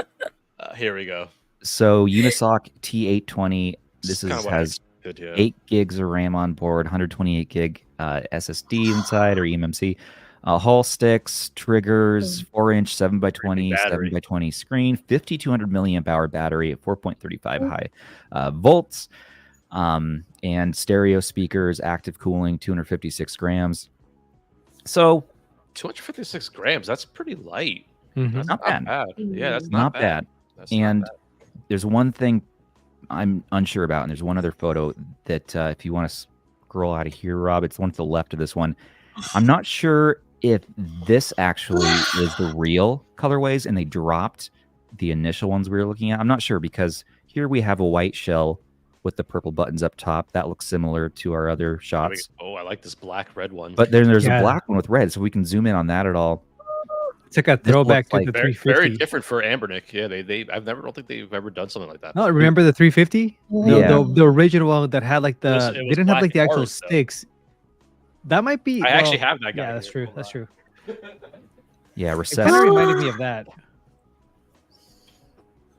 Here we go. so Unisoc T820. This Kinda is what I has expected, yeah. 8 gigs of RAM on board, 128 gig SSD inside or eMMC. Hall sticks, triggers, 4-inch 7x20, battery. 7x20 screen, 5200 milliamp hour battery at 4.35 high volts, and stereo speakers, active cooling, 256 grams. So 256 grams. That's pretty light. Mhm. That's Not bad. Yeah, that's not bad. That's not And bad. there's one thing I'm unsure about, and there's one other photo that if you want to scroll out of here, Rob, it's the one to the left of this one. I'm not sure if this actually is the real colorways and they dropped the initial ones we were looking at. I'm not sure because here we have a white shell with the purple buttons up top. That looks similar to our other shots. Oh, I like this black red one. But then there's Yeah. a black one with red, so we can zoom in on that at all. It's like a This throwback looks to the like very, 350. very different for Anbernic. Yeah, they I don't think they've ever done something like that. No, remember the 350? Yeah. The original one that had like the was they didn't have black like the and actual orange, though. sticks. That might be. I actually well, have that guy. Yeah, that's here. true. That's true. Yeah, It kind recessed, of reminded me of that.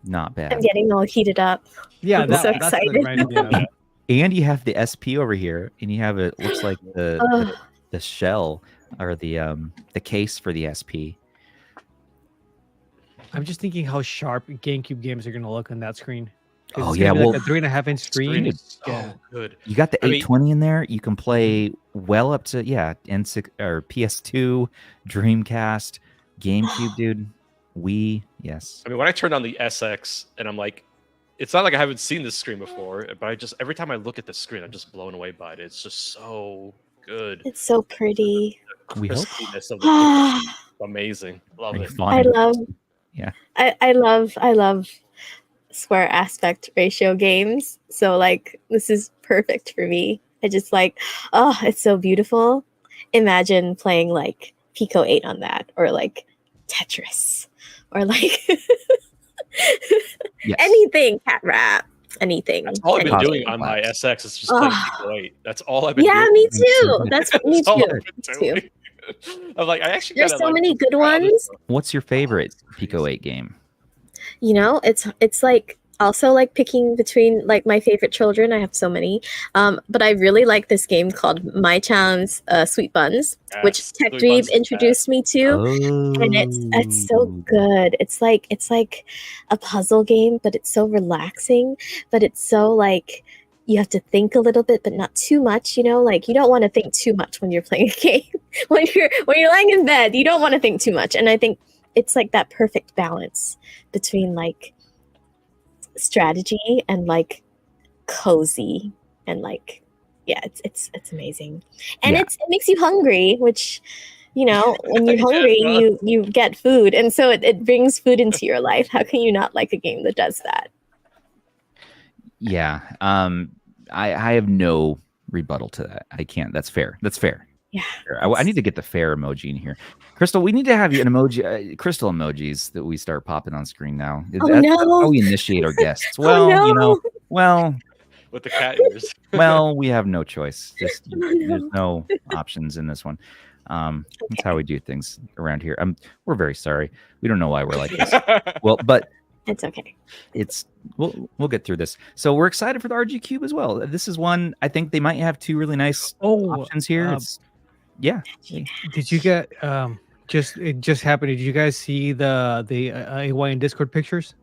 not I'm bad. getting all heated up. Yeah, I'm that's so what it excited. reminded me of. And you have the SP over here, and you have it looks like Ugh. the shell or the case for the SP. I'm just thinking how sharp GameCube games are gonna look on that screen. 'Cause Oh, it's gonna yeah, be well, like a 3.5-inch screen. Screen is so Yeah. good. You got the I mean- 820 in there. You can play well up to N6 or PS2, Dreamcast, GameCube, dude. Wii, yes. I mean, when I turned on the SX, and I'm like, it's not like I haven't seen this screen before, but every time I look at the screen, I'm just blown away by it. It's just so good. It's so pretty. We hope. Crispiness of the I amazing. Love Are you it. fond of it? love. Yeah. I love square aspect ratio games. So like this is perfect for me. I just like, oh, it's so beautiful. Imagine playing like Pico 8 on that, or like Tetris, or like Yes. anything, cat rap, anything. That's all I've been Anything. doing on my SX. Is just Ugh. playing Pico 8. That's all I've been Yeah, doing. me too. That's me That's all too. I've been doing. I'm like, I actually There's gotta, so like, many good try all this ones. stuff. What's your favorite It's Pico crazy. 8 game? You know, it's like also like picking between like my favorite children. I have so many, but I really like this game called My Town's Sweet Buns, which Yes, Tech Sweet Dweeb Buns is introduced me to. Oh, And it's so good. It's like a puzzle game, but it's so relaxing. But it's so like you have to think a little bit, but not too much. You know, like you don't want to think too much when you're playing a game. when you're lying in bed, you don't want to think too much. And I think it's like that perfect balance between like strategy and like cozy and like yeah, it's amazing. And Yeah. it makes you hungry, which you know, when you're hungry, you get food, and so it brings food into your life. How can you not like a game that does that? Yeah. I have no rebuttal to that. I can't. That's fair. That's fair. Yeah. I need to get the fair emoji in here. Crystal, we need to have an emoji, crystal emojis that we start popping on screen now. Oh, That's no. how we initiate our guests. Oh, Well, no. you know, well, with the cat ears. well, we have no choice. Just Oh, no. there's no options in this one. That's how we do things around here. We're very sorry. We don't know why we're like this. Well, but It's okay. we'll get through this. So we're excited for the RG Cube as well. This is one I think they might have two really nice options here. Yeah. Did you get it just happened? Did you guys see the AYN Discord pictures?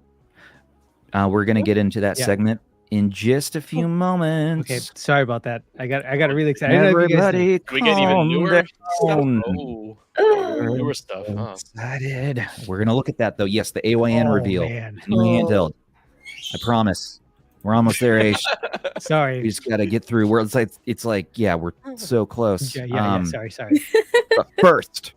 We're gonna get into that Yeah. segment in just a few moments. Okay, sorry about that. I got really excited. I don't know if you guys Everybody, Do we get even calm newer stuff? down. Oh, newer stuff, huh? Excited. We're gonna look at that though. Yes, the AYN Oh, reveal. man. New handheld. I promise. We're almost there, Ace. We Sorry. just gotta get through. It's like, yeah, we're so close. Yeah. Sorry. But first,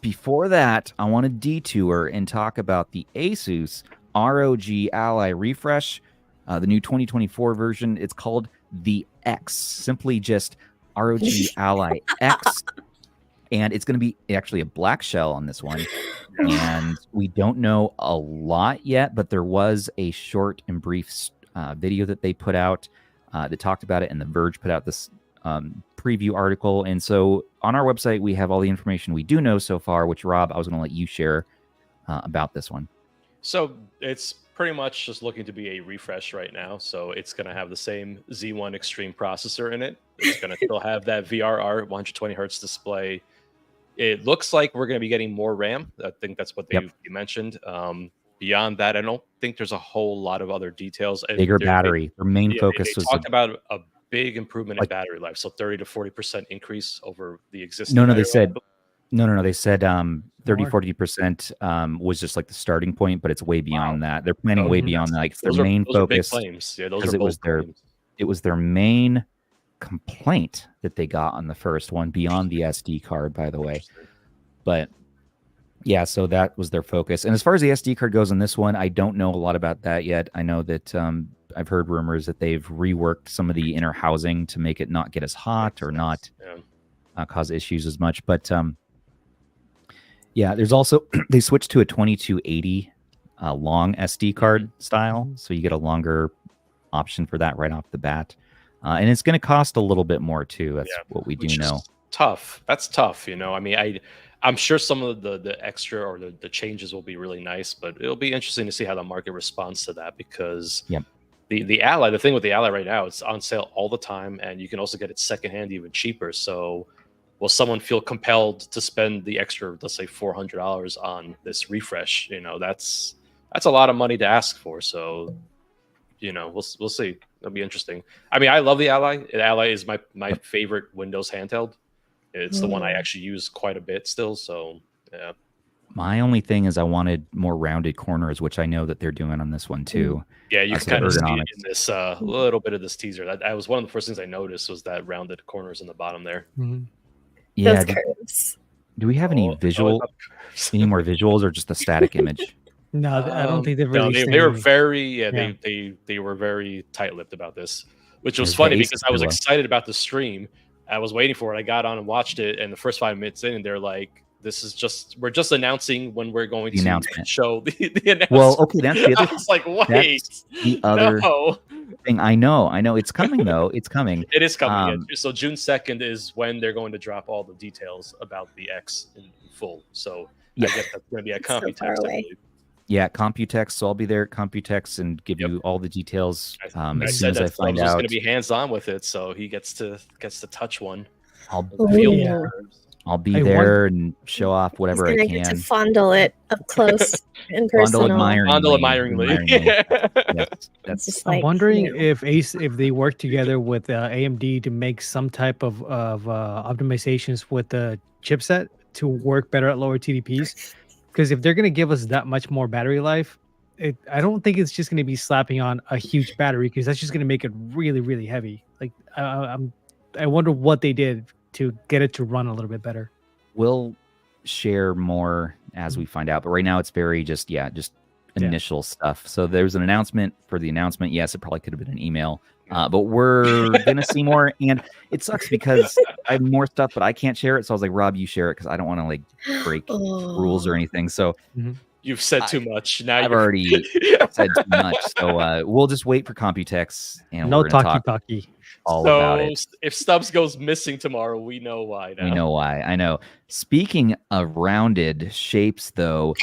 before that, I want to detour and talk about the ASUS ROG Ally refresh, the new 2024 version. It's called the X, simply just ROG Ally X. And it's going to be actually a black shell on this one. And we don't know a lot yet, but there was a short and brief video that they put out that talked about it, and The Verge put out this preview article. And so on our website, we have all the information we do know so far, which, Rob, I was going to let you share about this one. So it's pretty much just looking to be a refresh right now. So it's going to have the same Z1 Extreme processor in it. It's going to still have that VRR 120 hertz display. It looks like we're going to be getting more RAM. I think that's what you mentioned. Beyond that, I don't think there's a whole lot of other details. And Bigger battery. Their main focus they was talked about a big improvement in battery life. So 30 to 40% increase over the existing. No, they battery said life. They said 30-40% was just like the starting point, but it's way beyond that. They're planning way beyond that. Like, it's their main focus. Claims. Yeah, those are it was their main complaint that they got on the first one, beyond the SD card, by the way. But yeah, so that was their focus. And as far as the SD card goes on this one, I don't know a lot about that yet. I know that I've heard rumors that they've reworked some of the inner housing to make it not get as hot or not cause issues as much. But yeah, there's also they switched to a 2280 long SD card style, so you get a longer option for that right off the bat. And it's going to cost a little bit more too. That's what we do know. Tough. That's tough. You know, I mean, I'm sure some of the extra or the changes will be really nice, but it'll be interesting to see how the market responds to that, because the Ally, the thing with the Ally right now, it's on sale all the time, and you can also get it secondhand even cheaper. So will someone feel compelled to spend the extra, let's say $400 on this refresh? You know, that's a lot of money to ask for. So, you know, we'll see. It'll be interesting. I mean, I love the Ally. The Ally is my favorite Windows handheld. It's the one I actually use quite a bit still. So, yeah. My only thing is I wanted more rounded corners, which I know that they're doing on this one too. Yeah, you can kind of see it in this little bit of this teaser. That was one of the first things I noticed, was that rounded corners in the bottom there. Mm-hmm. Yeah. Those curves. Do we have any any more visuals, or just a static image? No, I don't think they've really. They were very they were very tight-lipped about this, which was funny because I was excited about the stream. I was waiting for it. I got on and watched it, and the first 5 minutes in, and they're like, we're just announcing when we're going to show the announcement. Well, okay, that's the other. I was like, wait, that's the other thing. I know. It's coming though. It's coming. It is coming. So June 2nd is when they're going to drop all the details about the X in full. So I guess that's going to be at Computex. Yeah, Computex. So I'll be there at Computex and give you all the details as soon as I find out. He's going to be hands-on with it, so he gets to touch one. I'll be there and show off whatever I can. Get to fondle it up close and personal. Fondle admiringly. That's just I'm wondering if they work together with AMD to make some type of optimizations with the chipset to work better at lower TDPs. Because if they're gonna give us that much more battery life, I don't think it's just gonna be slapping on a huge battery, because that's just gonna make it really, really heavy. Like I wonder what they did to get it to run a little bit better. We'll share more as we find out, but right now it's very just initial stuff. So there's an announcement for the announcement. Yes, it probably could have been an email, but we're gonna see more, and it sucks because I have more stuff, but I can't share it. So I was like, Rob, you share it, because I don't want to like break rules or anything. So You've said too much. Now I've already said too much. So we'll just wait for Computex, and No we're gonna talkie talk talkie. all about it. If Stubbs goes missing tomorrow, we know why now. We know why. I know. Speaking of rounded shapes, though,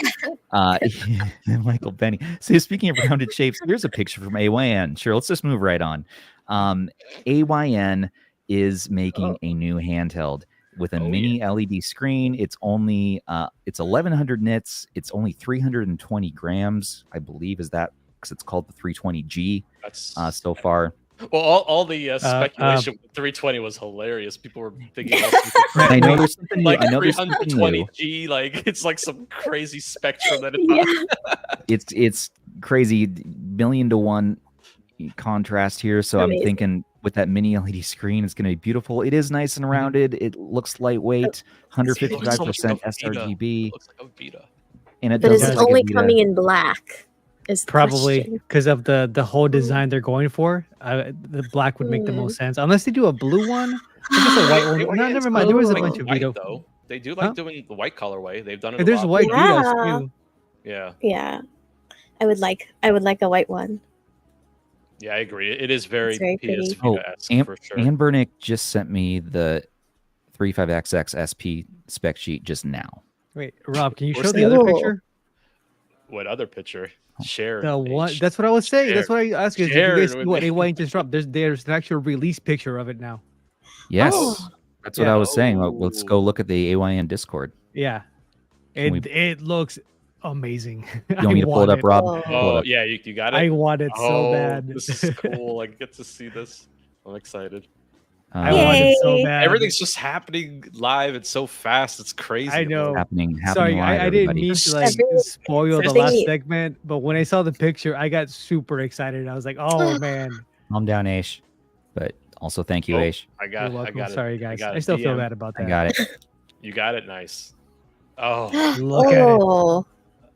Michael Benny. So speaking of rounded shapes, here's a picture from AYN. Sure, let's just move right on. AYN is making a new handheld with a mini LED screen. It's only it's 1,100 nits. It's only 320 grams, I believe. Is that because it's called the 320G? That's so far. Well, all the speculation with 320 was hilarious. People were thinking I know there's something like new. I know there's something new. 320G, like it's like some crazy spectrum that it's It's crazy, 1,000,000 to 1 contrast here. So I'm thinking with that mini LED screen, it's going to be beautiful. It is nice and rounded. It looks lightweight, 155% sRGB. It looks like a Vita. And it But does is look it like a only Vita. coming in black? Is the Probably question. because of the whole design they're going for. The black would make the most sense, unless they do a blue one. I guess a white one. No, never mind. There was a bunch of white, Vita. though. They do like doing the white colorway. They've done it. There's a lot. white Yeah. Vitas too. Yeah. Yeah, I would like a white one. Yeah, I agree. It is very, very pretty. PS Vita-esque for sure. Anbernic just sent me the 35XX SP spec sheet just now. Wait, Rob, can you We're show the other still- picture? What other picture? Share. The one. H. That's what I was saying. That's what I asked you. Did you Share guys it see with what me. AYN just dropped? There's an actual release picture of it now. Yes, Oh. that's what Yeah. I was saying. Let's go look at the AYN Discord. Yeah, Can it looks amazing. You want me to pull it up, Rob? Pull it Oh, up. yeah, you got it? I want it so bad. This is cool. I get to see this. I'm excited. I want it so Yay. bad. Everything's just happening live. It's so fast. It's crazy. I know. happening Sorry, live, I didn't everybody. mean to like Everything- spoil the everything last you- segment, but when I saw the picture, I got super excited. I was like, "Oh man!" Calm down, Aish. But also thank you, Oh, Aish. I You're got. I welcome. got it. Sorry, guys. got I it. still feel DM. bad about that. I got it. You got it. Nice. Oh, Look at it. Oh,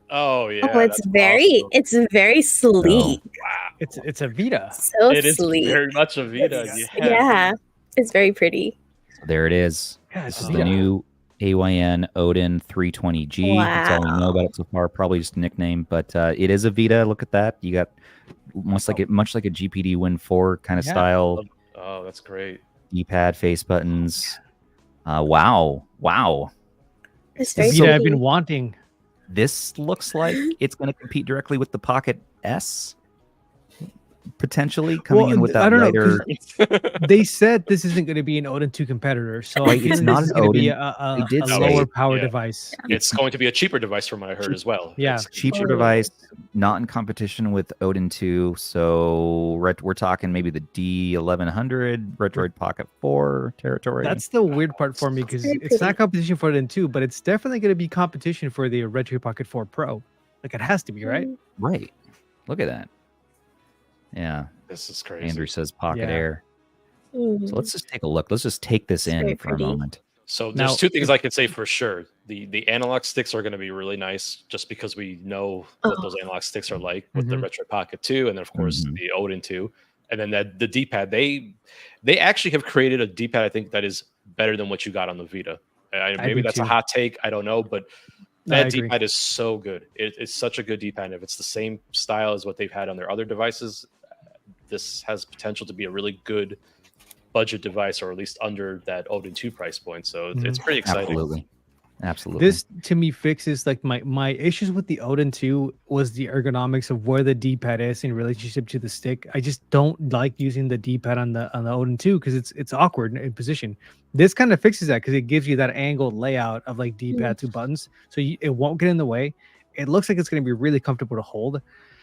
oh yeah. oh, it's that's very, awesome. it's very sleek. Wow. It's a Vita. So It is sleek. very much a Vita. Yeah, it's very pretty. So there it is. Yeah, This it's is a the Vita. new AYN Odin 320G. That's all we know about it so far. Probably just a nickname, but it is a Vita. Look at that. You got much like a GPD Win 4 kind of Yeah. style. Oh, that's great. D-pad, face buttons. Wow. It's The very Vita I've sleek. been wanting. This looks like it's going to compete directly with the Pocket S, potentially coming in with that I don't lighter. know. They said this isn't going to be an Odin 2 competitor, so Right, I feel it's like not this is an going to be Odin. a They did say- lower power Yeah. device. It's going to be a cheaper device from what I heard as well. Yeah. It's Cheaper Oh. device, not in competition with Odin 2. So we're talking maybe the D1100, Retroid Pocket 4 territory. That's the weird part for me because Very it's not pretty. competition for Odin 2, but it's definitely going to be competition for the Retro Pocket 4 Pro. Like it has to be, right? right. Look at that. Yeah. This is crazy. Andrew says Pocket Yeah. Air. Mhm. So let's just take a look. Let's just take this It's in very for pretty. a moment. So there's Now- two things I can say for sure. The analog sticks are going to be really nice, just because we know what Oh. those analog sticks are like with the Mhm. Retro Pocket 2, and then of course Mhm. the Odin 2, and then the D-pad. They actually have created a D-pad I think that is better than what you got on the Vita. I Maybe do that's a too. hot take. I don't know, but No, I that agree. D-pad is so good. It's such a good D-pad. If it's the same style as what they've had on their other devices, this has potential to be a really good budget device, or at least under that Odin 2 price point. So it's pretty exciting. Absolutely. This to me fixes like my issues with the Odin 2 was the ergonomics of where the D-pad is in relationship to the stick. I just don't like using the D-pad on the Odin 2 because it's awkward in position. This kind of fixes that because it gives you that angled layout of like D-pad two buttons, so it won't get in the way. It looks like it's going to be really comfortable to hold.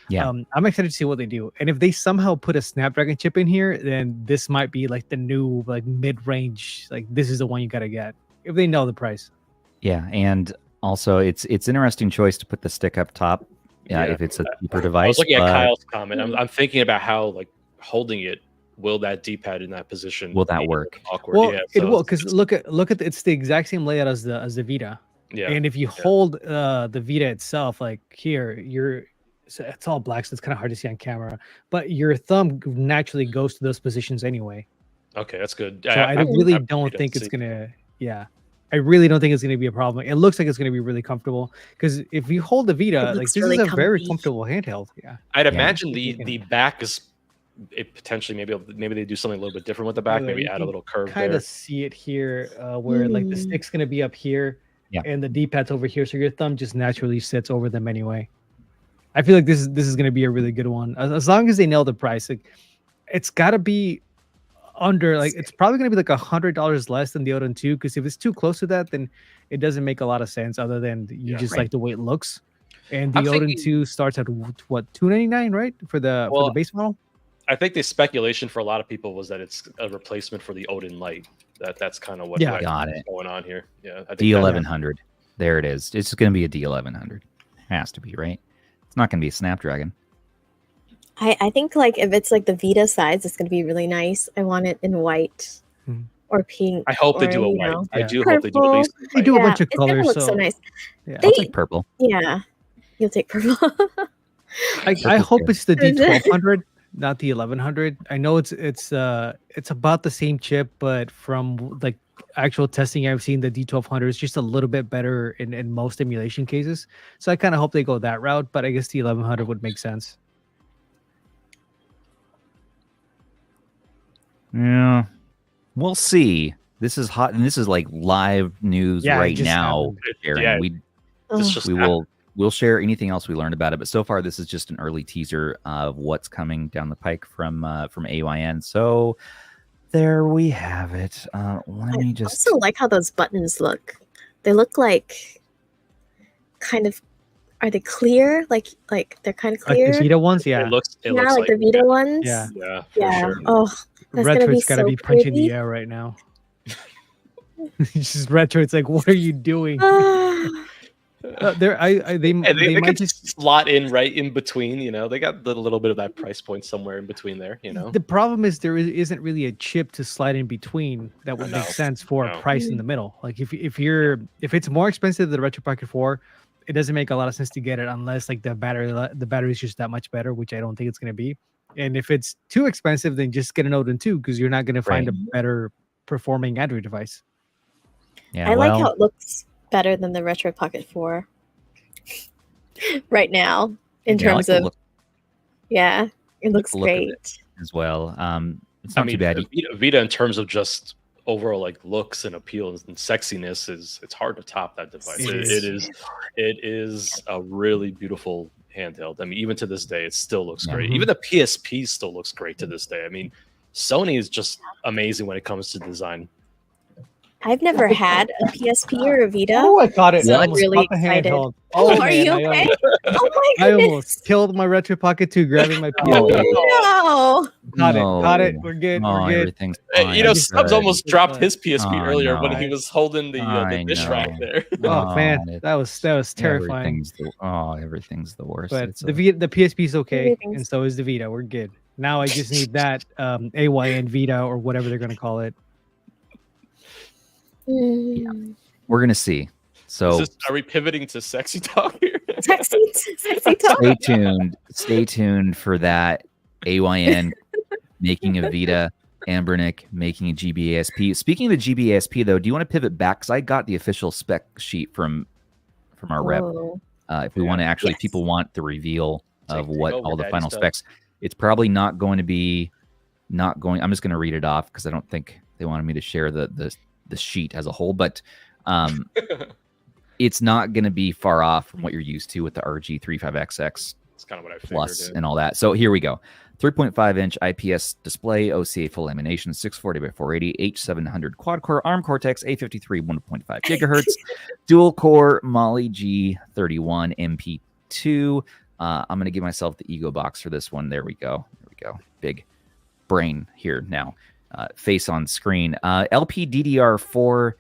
Yeah. I'm excited to see what they do, and if they somehow put a Snapdragon chip in here, then this might be like the new like mid-range. Like this is the one you got to get if they know the price. Yeah, and Also, it's interesting choice to put the stick up top. Yeah, if it's a cheaper device. I was looking at but Kyle's comment. I'm thinking about how like holding it. Will that D-pad in that position? Will that work? Awkward. Well, yeah, it will, because look at it's the exact same layout as the Vita. Yeah. And if you hold the Vita itself, like here, it's all black, so it's kind of hard to see on camera. But your thumb naturally goes to those positions anyway. Okay, that's good. So I really don't think it's gonna. Yeah, I really don't think it's gonna be a problem. It looks like it's gonna be really comfortable because if you hold the Vita, like this really is a very comfy. comfortable handheld. Yeah, I'd imagine the back is. It potentially maybe they do something a little bit different with the back. Maybe add a little curve kind there. of see it here where like the stick's gonna be up here and the D-pad's over here, so your thumb just naturally sits over them anyway. I feel like this is gonna be a really good one as long as they nail the price. Like, it's gotta be under, like, it's probably gonna be like $100 less than the Odin 2, because if it's too close to that, then it doesn't make a lot of sense other than you just like the way it looks. And the Odin 2 starts at what, $299, right, for the base model. I think the speculation for a lot of people was that it's a replacement for the Odin Lite. That's kind of what got it going on here. Yeah, I think D1100. There it is. It's going to be a D1100. Has to be, right? It's not going to be a Snapdragon. I think like if it's like the Vita size, it's going to be really nice. I want it in white or pink. I hope they do a white. I do hope they do at least. They do a bunch of it's colors. It looks so nice. Yeah. I'll take purple. Yeah, you'll take purple. I hope it's the D1200. Not the 1100. I know it's about the same chip, but from like actual testing I've seen, the D1200 is just a little bit better in most emulation cases. So I kind of hope they go that route, but I guess the 1100 would make sense. Yeah, we'll see. This is hot, and this is like live news right now. Aaron. We'll share anything else we learned about it, but so far this is just an early teaser of what's coming down the pike from AYN. So there we have it. Let me just also like how those buttons look. They look like kind of, are they clear? Like they're kind of clear. Like the Vita ones, yeah. It looks like the Vita ones. Yeah, Sure. Oh, that's Retroid's gonna be so punching pretty. the air right now. It's just Retroid's like, what are you doing? They might just slot in right in between. You know, they got a little bit of that price point somewhere in between there. You know, the problem is there isn't really a chip to slide in between that would make sense for a price in the middle. Like if it's more expensive than the Retro Pocket 4, it doesn't make a lot of sense to get it unless like the battery is just that much better, which I don't think it's going to be. And if it's too expensive, then just get an Odin 2, because you're not going to find a better performing Android device. Yeah, I like how it looks better than the Retro Pocket 4 right now in terms of it looks great as well. It's not too bad. Vita in terms of just overall like looks and appeal and sexiness it's hard to top that device. It is a really beautiful handheld. I mean, even to this day it still looks great. Even the PSP still looks great to this day. I mean, Sony is just amazing when it comes to design. I've never had a PSP or a Vita. Oh, I got it. So I I'm really excited. Oh, are you okay? Oh my goodness. I almost killed my Retro Pocket 2 grabbing my PSP. No. Got it. We're good. Oh, we're good. Everything's fine. You know, Stubbs almost dropped his PSP earlier when he was holding the dish rack there. Oh man, that was terrifying. Everything's the worst. But the PSP is okay, and so is the Vita. We're good. Now I just need that AYN Vita or whatever they're going to call it. Yeah. We're gonna see. So are we pivoting to sexy talk here? Sexy talk. Stay tuned for that. AYN making a Vita, Anbernic making a GBASP. Speaking of the GBASP, though, do you want to pivot back? Because I got the official spec sheet from our rep. If we want to actually, people want the reveal of what all the final specs. It's probably not going to be I'm just going to read it off because I don't think they wanted me to share the sheet as a whole, but it's not going to be far off from what you're used to with the RG35XX. That's kind of what I plus and all that. So here we go. 3.5-inch IPS display, OCA full lamination, 640x480, H700 quad-core ARM Cortex A53 1.5 gigahertz, dual-core Mali G31 MP2. I'm going to give myself the ego box for this one. There we go. Big brain here now. Face on screen. LPDDR4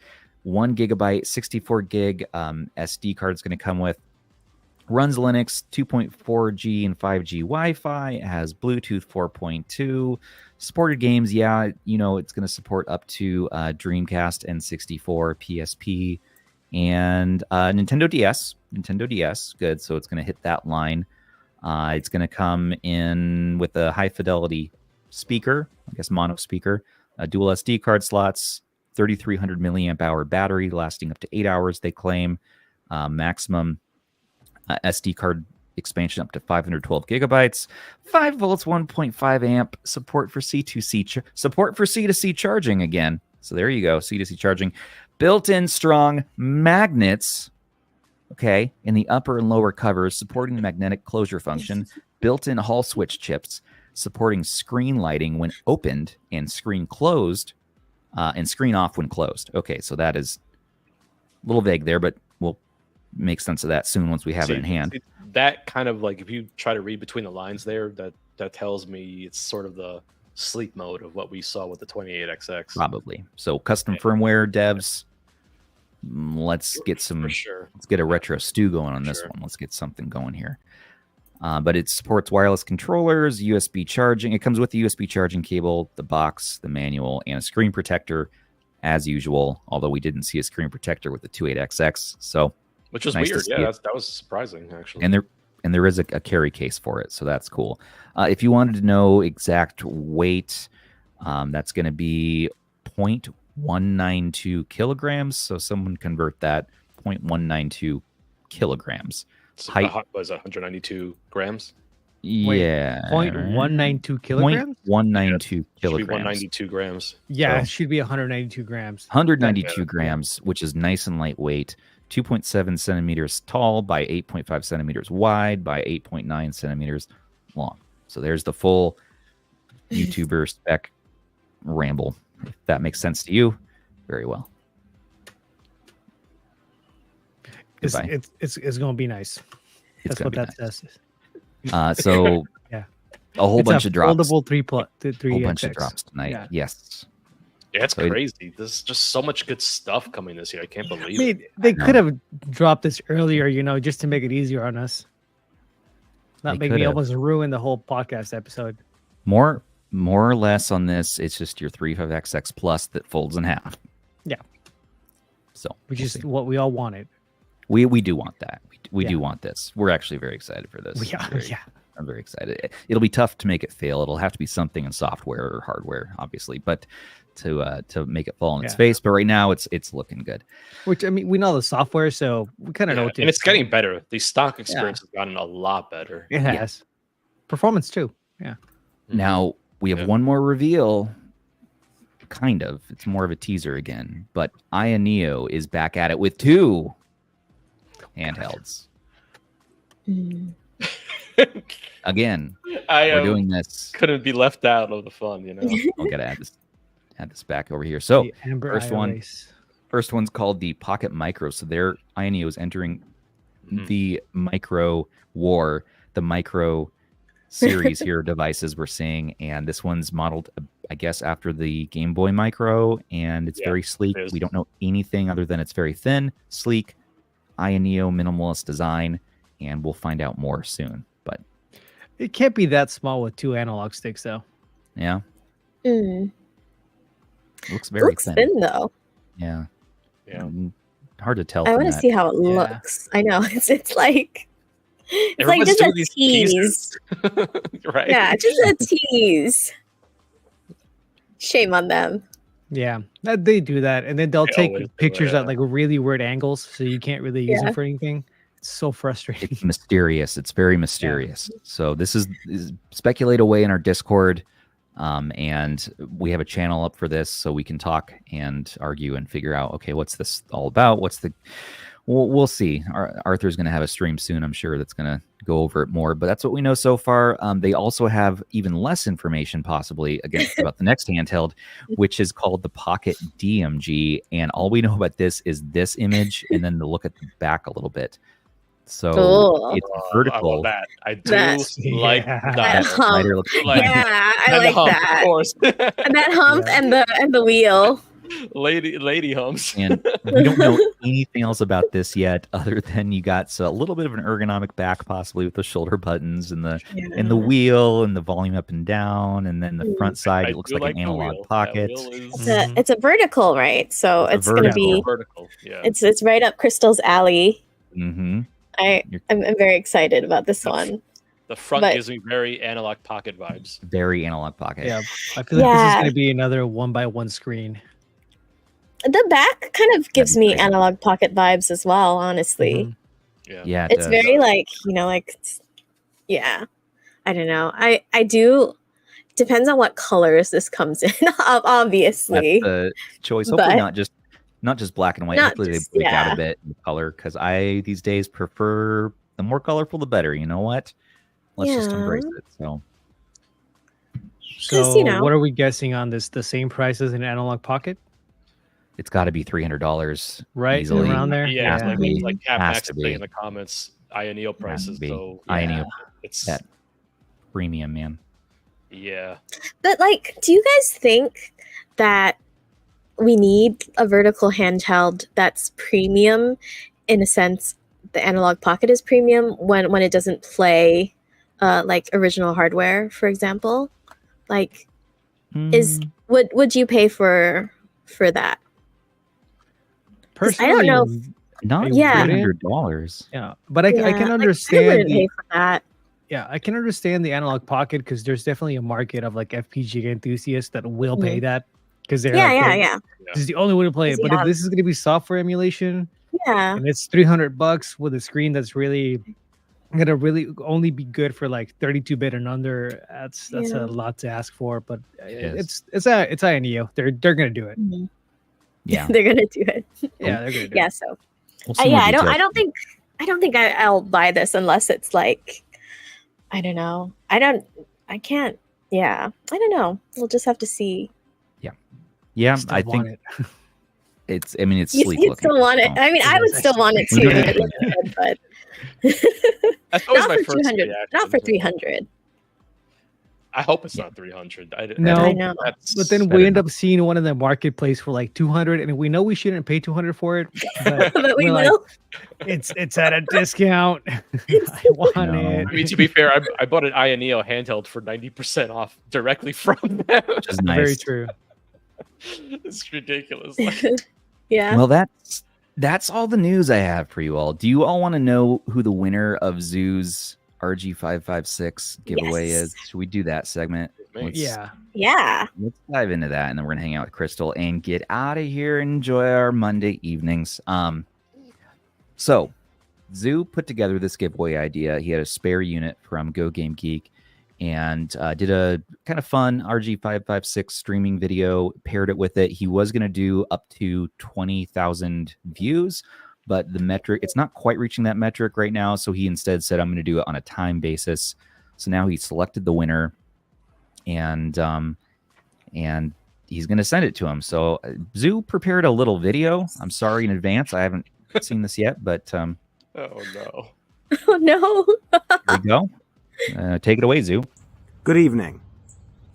1 gigabyte, 64 gig SD card is going to come with. Runs Linux, 2.4G and 5G Wi-Fi. It has Bluetooth 4.2. Supported games, yeah, you know, it's going to support up to Dreamcast, N64, PSP, and Nintendo DS. Nintendo DS, good. So it's going to hit that line. It's going to come in with a high-fidelity speaker, I guess mono speaker, dual SD card slots, 3,300 milliamp hour battery lasting up to 8 hours, they claim. Maximum SD card expansion up to 512 gigabytes, 5 volts, 1.5 amp, support for C2C charging again. So there you go, C2C charging. Built-in strong magnets, okay, in the upper and lower covers, supporting the magnetic closure function. Built-in Hall switch chips, supporting screen lighting when opened and screen closed, and screen off when closed. Okay, so that is a little vague there, but we'll make sense of that soon once we have it in hand. That kind of like, if you try to read between the lines there, that tells me it's sort of the sleep mode of what we saw with the 28XX. Probably. So custom firmware devs, let's get some. For sure. Let's get a retro stew going on this one. Let's get something going here. But it supports wireless controllers, USB charging. It comes with the USB charging cable, the box, the manual, and a screen protector, as usual. Although we didn't see a screen protector with the 28XX, so. Which was Nice weird. to see Yeah, that was surprising, actually. And there is a carry case for it, so that's cool. If you wanted to know exact weight, that's going to be 0.192 kilograms. So someone convert that, 0.192 kilograms. So Height was 192 grams. Yeah, 0.192 kilograms. 0.192 kilograms. Should be 192 grams. Yeah, So- it should be 192 grams. 192 grams, which is nice and lightweight. 2.7 centimeters tall by 8.5 centimeters wide by 8.9 centimeters long. So there's the full YouTuber spec ramble. If that makes sense to you, very well. It's Goodbye. going to be nice. It's That's gonna what be that nice. says. So Yeah. a whole It's bunch a of drops. Foldable A whole bunch of 3XX. drops tonight. Yeah. Yes. Yeah, it's So it- crazy. There's just so much good stuff coming this year. I can't I believe it. mean, they could have dropped this earlier, just to make it easier on us. Not They make me could have. almost ruin the whole podcast episode. More or less on this. It's just your 35XX Plus that folds in half. Yeah. So Which we'll is see. what we all wanted. We do want that. We Yeah. do want this. We're actually very excited for this. Yeah. I'm very excited. It'll be tough to make it fail. It'll have to be something in software or hardware, obviously, but to make it fall on its Yeah. face. But right now, it's looking good. Which, I mean, we know the software, so we kind of know Yeah, what to and it's expect. getting better. The stock experience has gotten a lot better. It has. Performance, too. Yeah. Now we have Yeah. one more reveal. Kind of. It's more of a teaser again. But Ayaneo is back at it with 2 handhelds. Mm. Again, I we're doing this. couldn't be left out of the fun, you know. I'm gonna add this back over here. So The Amber first one. iOS. first one's called the Pocket Micro. So there, Ayaneo is entering Mhm. the micro war, the micro series here devices we're seeing, and this one's modeled, I guess, after the Game Boy Micro, and it's Yeah, very sleek. it is. We don't know anything other than it's very thin, sleek, Ayaneo minimalist design, and we'll find out more soon. But It can't be that small with 2 analog sticks, though. yeah, Mm. it looks It very looks thin. thin though. Yeah, Yeah. hard to tell. I from want to that. see how it Yeah. looks. I know it's like Everyone's just a doing these tease. teasers. Right? Yeah, just a tease. Shame on them. Yeah, they do that, and then they'll They take always do, pictures yeah. at like really weird angles, so you can't really use Yeah. it for anything. It's so frustrating. It's mysterious. It's very mysterious. So this is speculate away in our Discord, and we have a channel up for this, so we can talk and argue and figure out, okay, what's this all about? What's the? We'll see. Arthur's going to have a stream soon, I'm sure, that's going to go over it more. But that's what we know so far. They also have even less information, possibly, again, about the next handheld, which is called the Pocket DMG. And all we know about this is this image, and then to look at the back a little bit. So Cool. it's I vertical. love that. I do That's- like Yeah. that. That hump. Slider looks- Like- Yeah, I And the like hump, that. Of course. And that hump Yeah. and the wheel. lady hums. And we don't know anything else about this yet, other than you got a little bit of an ergonomic back, possibly with the shoulder buttons and the wheel and the volume up and down, and then the front side. It looks like an analog pocket. It's a vertical, right? So it's going to be vertical. Yeah, it's right up Crystal's alley. Mm-hmm. I'm very excited about this one. The front gives me very analog pocket vibes. Very analog pocket. Yeah, I feel like this is going to be another 1x1 screen. The back kind of gives me analog pocket vibes as well, honestly. Yeah, it's very like, I don't know. I do. Depends on what colors this comes in, obviously. That's the choice. Hopefully not just black and white. Hopefully they break out a bit in color, because I these days prefer the more colorful the better. You know what? Let's just embrace it. So what are we guessing on this? The same price as an analog pocket? It's got to be $300, right? Easily. Around there. Yeah, like Cap Max saying in the comments, Ayaneo prices. So Ayaneo, it's that premium, man. Yeah. But like, do you guys think that we need a vertical handheld that's premium, in a sense? The analog pocket is premium when it doesn't play like original hardware, for example. Like, would you pay for that? Personally, I don't know. Not $300. Yeah, but I can understand. I wouldn't pay for that. Yeah, I can understand the analog pocket, because there's definitely a market of like FPGA enthusiasts that will pay that, because they're this is the only way to play it. But if this is going to be software emulation, and it's $300 with a screen that's really gonna only be good for like 32-bit and under, that's a lot to ask for. But it's Ayaneo. They're gonna do it. Mm-hmm. Yeah, they're gonna do it. Yeah, they're gonna do it. So I don't think I'll buy this unless it's like, I don't know. I don't know. We'll just have to see. Yeah, I think it's sleek you looking. Still want it. I mean, I would still want it too, but that's always not my for first 200. reaction. Not for 300. I hope it's not 300. I know. But then we end up seeing one in the marketplace for like 200, and we know we shouldn't pay 200 for it. But, we will. Like, it's at a discount. I want it. I mean, to be fair, I bought an Ayaneo handheld for 90% off directly from them. Which is nice. Very true. It's ridiculous. Yeah. Well, that's all the news I have for you all. Do you all want to know who the winner of Zoo's RG556 giveaway is? Should we do that segment? Yeah. Let's dive into that, and then we're gonna hang out with Crystal and get out of here and enjoy our Monday evenings. So Zoo put together this giveaway idea. He had a spare unit from Go Game Geek, and did a kind of fun RG556 streaming video, paired it with it. He was going to do up to 20,000 views, but the metric, it's not quite reaching that metric right now. So he instead said, I'm going to do it on a time basis. So now he selected the winner, and he's going to send it to him. So Zoo prepared a little video. I'm sorry in advance. I haven't seen this yet, but oh no. Oh no. Here we go. Take it away, Zoo. Good evening.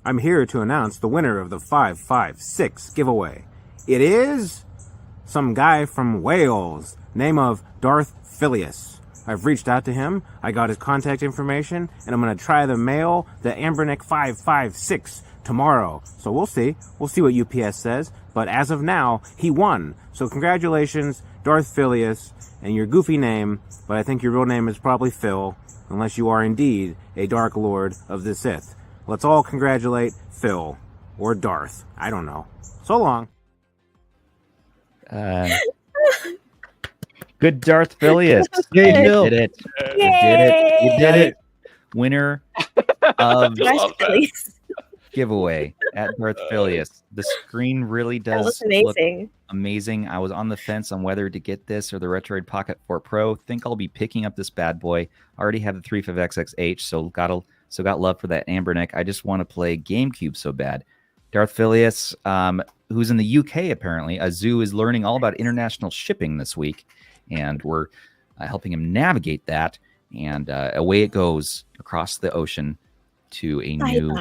I'm here to announce the winner of the 556 giveaway. It is some guy from Wales, name of Darth Phileas. I've reached out to him, I got his contact information, and I'm going to try to mail the Anbernic 556 tomorrow. So we'll see. We'll see what UPS says. But as of now, he won. So congratulations, Darth Phileas, and your goofy name, but I think your real name is probably Phil, unless you are indeed a Dark Lord of the Sith. Let's all congratulate Phil, or Darth. I don't know. So long. Good Darth Phileas. Yay, You Phil. did it. You Yay! did it. Winner of Please. giveaway at Darth Phileas. The screen really That does was look amazing. amazing. I was on the fence on whether to get this or the Retroid Pocket 4 Pro. Think I'll be picking up this bad boy. I already have the 35XX, so got love for that Anbernic. I just want to play GameCube so bad. Darth Phileas, who's in the UK apparently. Zoo is learning all about international shipping this week, and we're helping him navigate that. And away it goes across the ocean to a new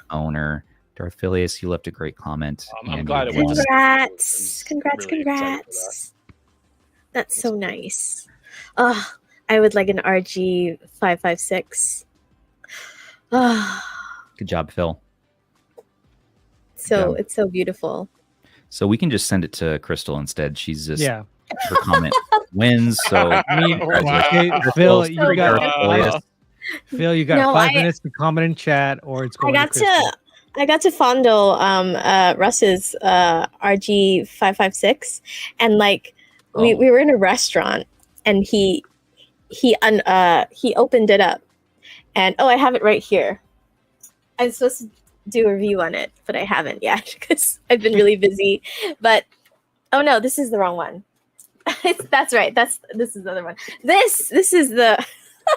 owner. Darth Phileas, you left a great comment. I'm and glad it you was. won. Congrats. I'm Congrats, really excited for congrats. That's so nice. Oh, I would like an RG556. Oh, Good job, Phil. so job. it's so beautiful. So we can just send it to Crystal instead. She's just Yeah. her comment wins. So I mean, congratulations, okay, Crystal. Phil, you got Darth Phileas. Phil, you got No, 5 minutes to comment in chat, or it's going I got to fondle Russ's RG556, and like we were in a restaurant, and he opened it up, and I have it right here. I'm supposed to do a review on it, but I haven't yet because I've been really busy. But oh no, this is the wrong one. That's right. This is the other one. This is the.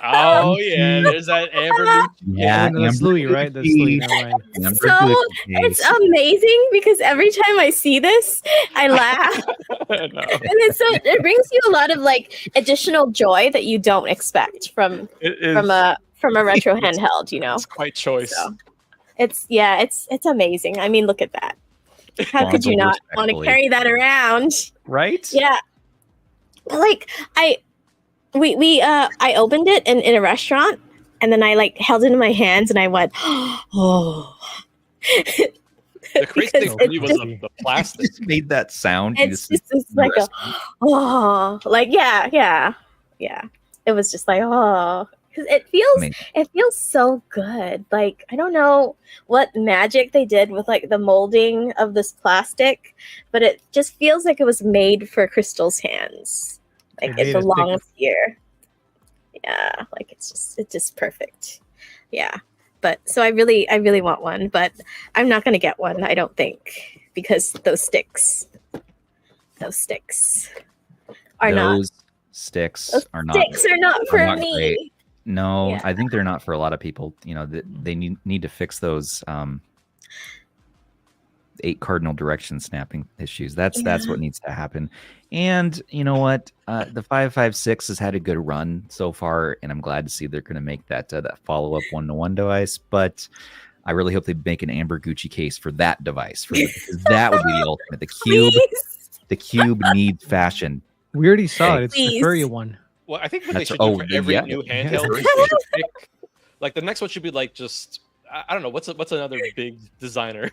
Oh yeah, there's that Amber. Yeah, That's Louis, right? That's Louis. Never mind. It's amazing because every time I see this, I laugh, and it brings you a lot of like additional joy that you don't expect from a retro handheld. You know, It's quite choice. So, it's amazing. I mean, look at that. How could you not want to carry that around? Right? Yeah. Like I opened it in a restaurant, and then I like held it in my hands and I went, oh. The crazy thing for me was the plastic. Just made that sound. It's just like a, like yeah. It was just like, because it feels so good. Like I don't know what magic they did with like the molding of this plastic, but it just feels like it was made for Crystal's hands. Like it belongs here. Yeah, like it's just perfect. Yeah. But so I really want one, but I'm not gonna get one, I don't think, because those sticks are not. Those sticks are not. Sticks are not for not me. great. No, Yeah. I think they're not for a lot of people. You know, they need to fix those 8 cardinal direction snapping issues. That's what needs to happen. And you know what? The 556 has had a good run so far, and I'm glad to see they're going to make that follow-up 1-to-1 device. But I really hope they make an Amber Gucci case for that device. Because that would be the ultimate. The cube needs fashion. We already saw it. It's Please. the furry one. Well, I think what they That's- should do for every yeah. new handheld, they should pick, like the next one should be like just I don't know what's another big designer.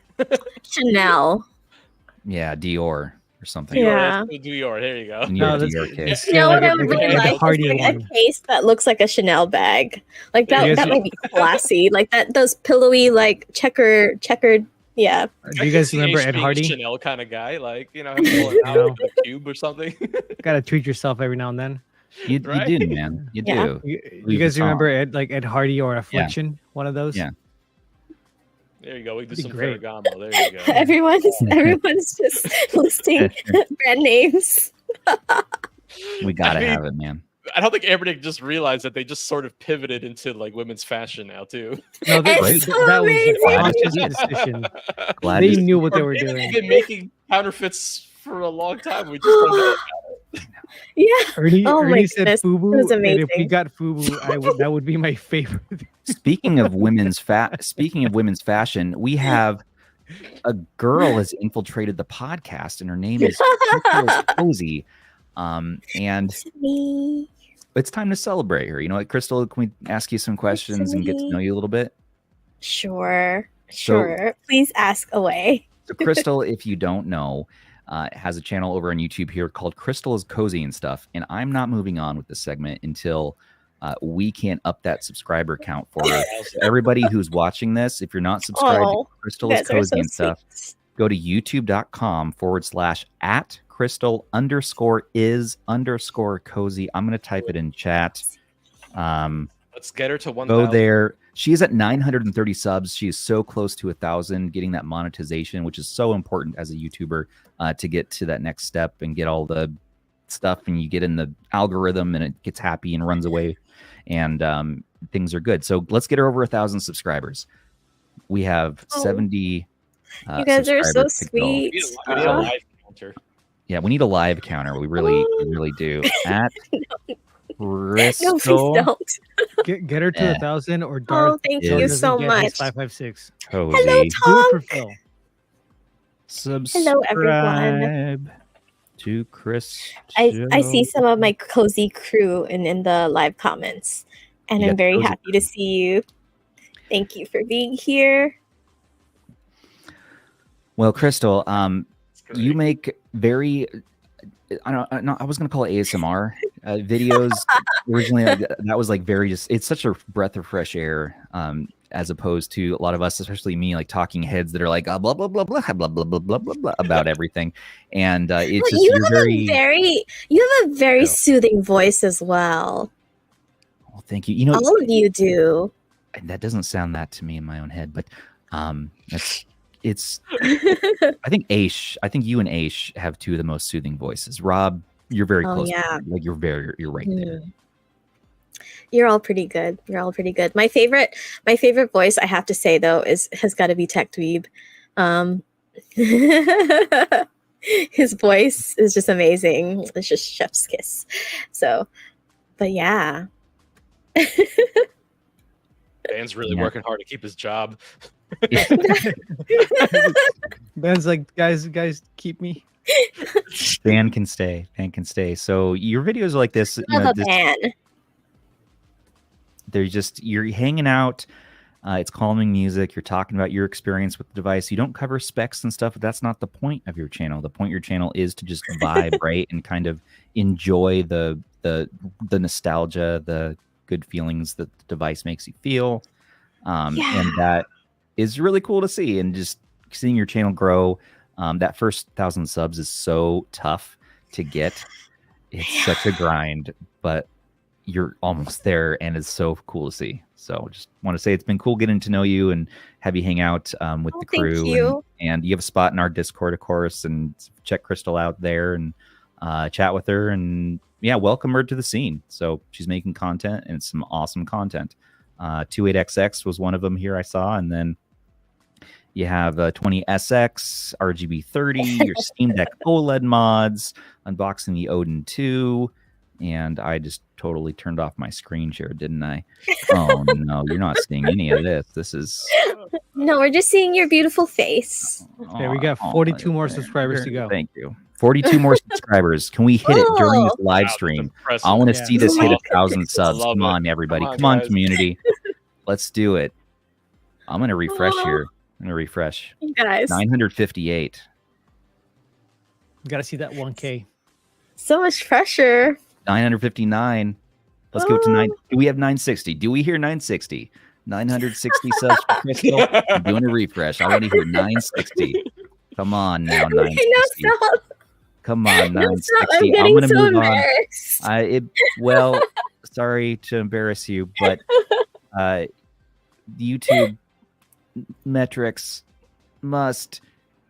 Chanel. Yeah, Dior or something. Yeah. Dior. There you go. Dior, Dior case. You know what I like would a- really like a like? Hardy Is like one. a case that looks like a Chanel bag. Like that. Yes. That might be classy. Like that. Those pillowy, like checkered. Yeah. Do you guys remember Ed being a Hardy? Chanel kind of guy, like him pulling out with a cube or something. Gotta treat yourself every now and then. You Right? do, man. You Yeah. do. You guys remember Ed Hardy or Affliction? One of those? Yeah. There you go. We do That'd be some great. Ferragamo. There you go. Everyone's just listing brand names. We gotta I mean, have it, man. I don't think Anbernic just realized that they just sort of pivoted into like women's fashion now too. No, It's so that was amazing. a conscious decision. Glad They to- knew what they were Maybe doing. They've been making counterfeits for a long time. We just don't know. Yeah. Ernie, Oh my Ernie said goodness, it FUBU, was and if we amazing. got FUBU, that would be my favorite. Speaking of women's fashion, we have a girl has infiltrated the podcast, and her name is Crystal Cozy. And Me. it's time to celebrate her. You know what, Crystal? Can we ask you some questions and get to know you a little bit? Sure. Please ask away. So, Crystal, if you don't know, has a channel over on YouTube here called Crystal is Cozy and Stuff. And I'm not moving on with this segment until we can up that subscriber count for her. So everybody who's watching this, if you're not subscribed to Crystal You is guys are Cozy so and Stuff, sweet. go to youtube.com/@Crystal_is_cozy. I'm going to type it in chat. Let's get her to 1,000. Go there. She is at 930 subs. She is so close to 1,000, getting that monetization, which is so important as a YouTuber to get to that next step and get all the stuff. And you get in the algorithm and it gets happy and runs away, and things are good. So let's get her over 1,000 subscribers. We have 70. You guys are so subscribers to go. sweet. We need a live counter. Yeah, we need a live counter. We really do. At No, please Crystal. don't. Get her to Yeah. 1,000 or Darth. Oh, thank is- you doesn't so get his much. 556. Cozy. Hello, Do it Tom. for Phil. Subscribe everyone. to Chris. I see some of my cozy crew in the live comments, and You I'm got the very cozy happy to see you. Thank you for being here. Well, Crystal, you Great. make very. I was going to call it ASMR videos. Originally, that was like very just. It's such a breath of fresh air, as opposed to a lot of us, especially me, like talking heads that are like blah blah blah blah blah blah blah blah blah blah about everything, and it's Well, just you you're have a very Yeah. soothing voice as well. Well, thank you. You know, All of you do. that doesn't sound that to me in my own head, but it's. I think you and Aish have two of the most soothing voices. Rob, you're very Oh, close. yeah. Like you're right there. Mm. You're all pretty good. You're all pretty good. My favorite voice, I have to say though, has got to be Tech Dweeb. His voice is just amazing. It's just chef's kiss. So, but yeah. Dan's really Yeah. working hard to keep his job. Ben's like, guys, keep me. Dan can stay. So your videos are like this. You know, Love a ban. you're hanging out. It's calming music. You're talking about your experience with the device. You don't cover specs and stuff. But that's not the point of your channel. The point of your channel is to just vibe, right, and kind of enjoy the nostalgia, the good feelings that the device makes you feel. And that is really cool to see. And just seeing your channel grow. That first 1,000 subs is so tough to get. It's such a grind, but you're almost there, and it's so cool to see. So just want to say it's been cool getting to know you and have you hang out with the thank crew. you. And you have a spot in our Discord, of course, and check Crystal out there and chat with her. And yeah, welcome her to the scene. So she's making content, and it's some awesome content. 28XX was one of them here I saw, and then you have 20SX, RGB30, your Steam Deck OLED mods, unboxing the Odin 2, and I just totally turned off my screen share, didn't I? Oh no, you're not seeing any of this. This is No, we're just seeing your beautiful face. Yeah, we got 42 more subscribers to go. Thank you. 42 more subscribers. Can we hit it during this live Wow, stream? that's impressive. I want to Yeah. see this Oh hit my 1,000 subs. love Come it. on, everybody. Come on, Come on, guys. community. Let's do it. I'm gonna refresh Aw. here. I'm gonna refresh. You guys, 958. You got to see that 1K. so much pressure. 959. Let's go to 9. Do we have 960? Do we hear 960? 960 subs for Crystal. I'm doing a refresh. I want to hear 960. Come on now, Okay, no, 960. stop. Come on, No, stop. 960. I'm I'm getting gonna so move on. embarrassed. Well, sorry to embarrass you, but YouTube metrics must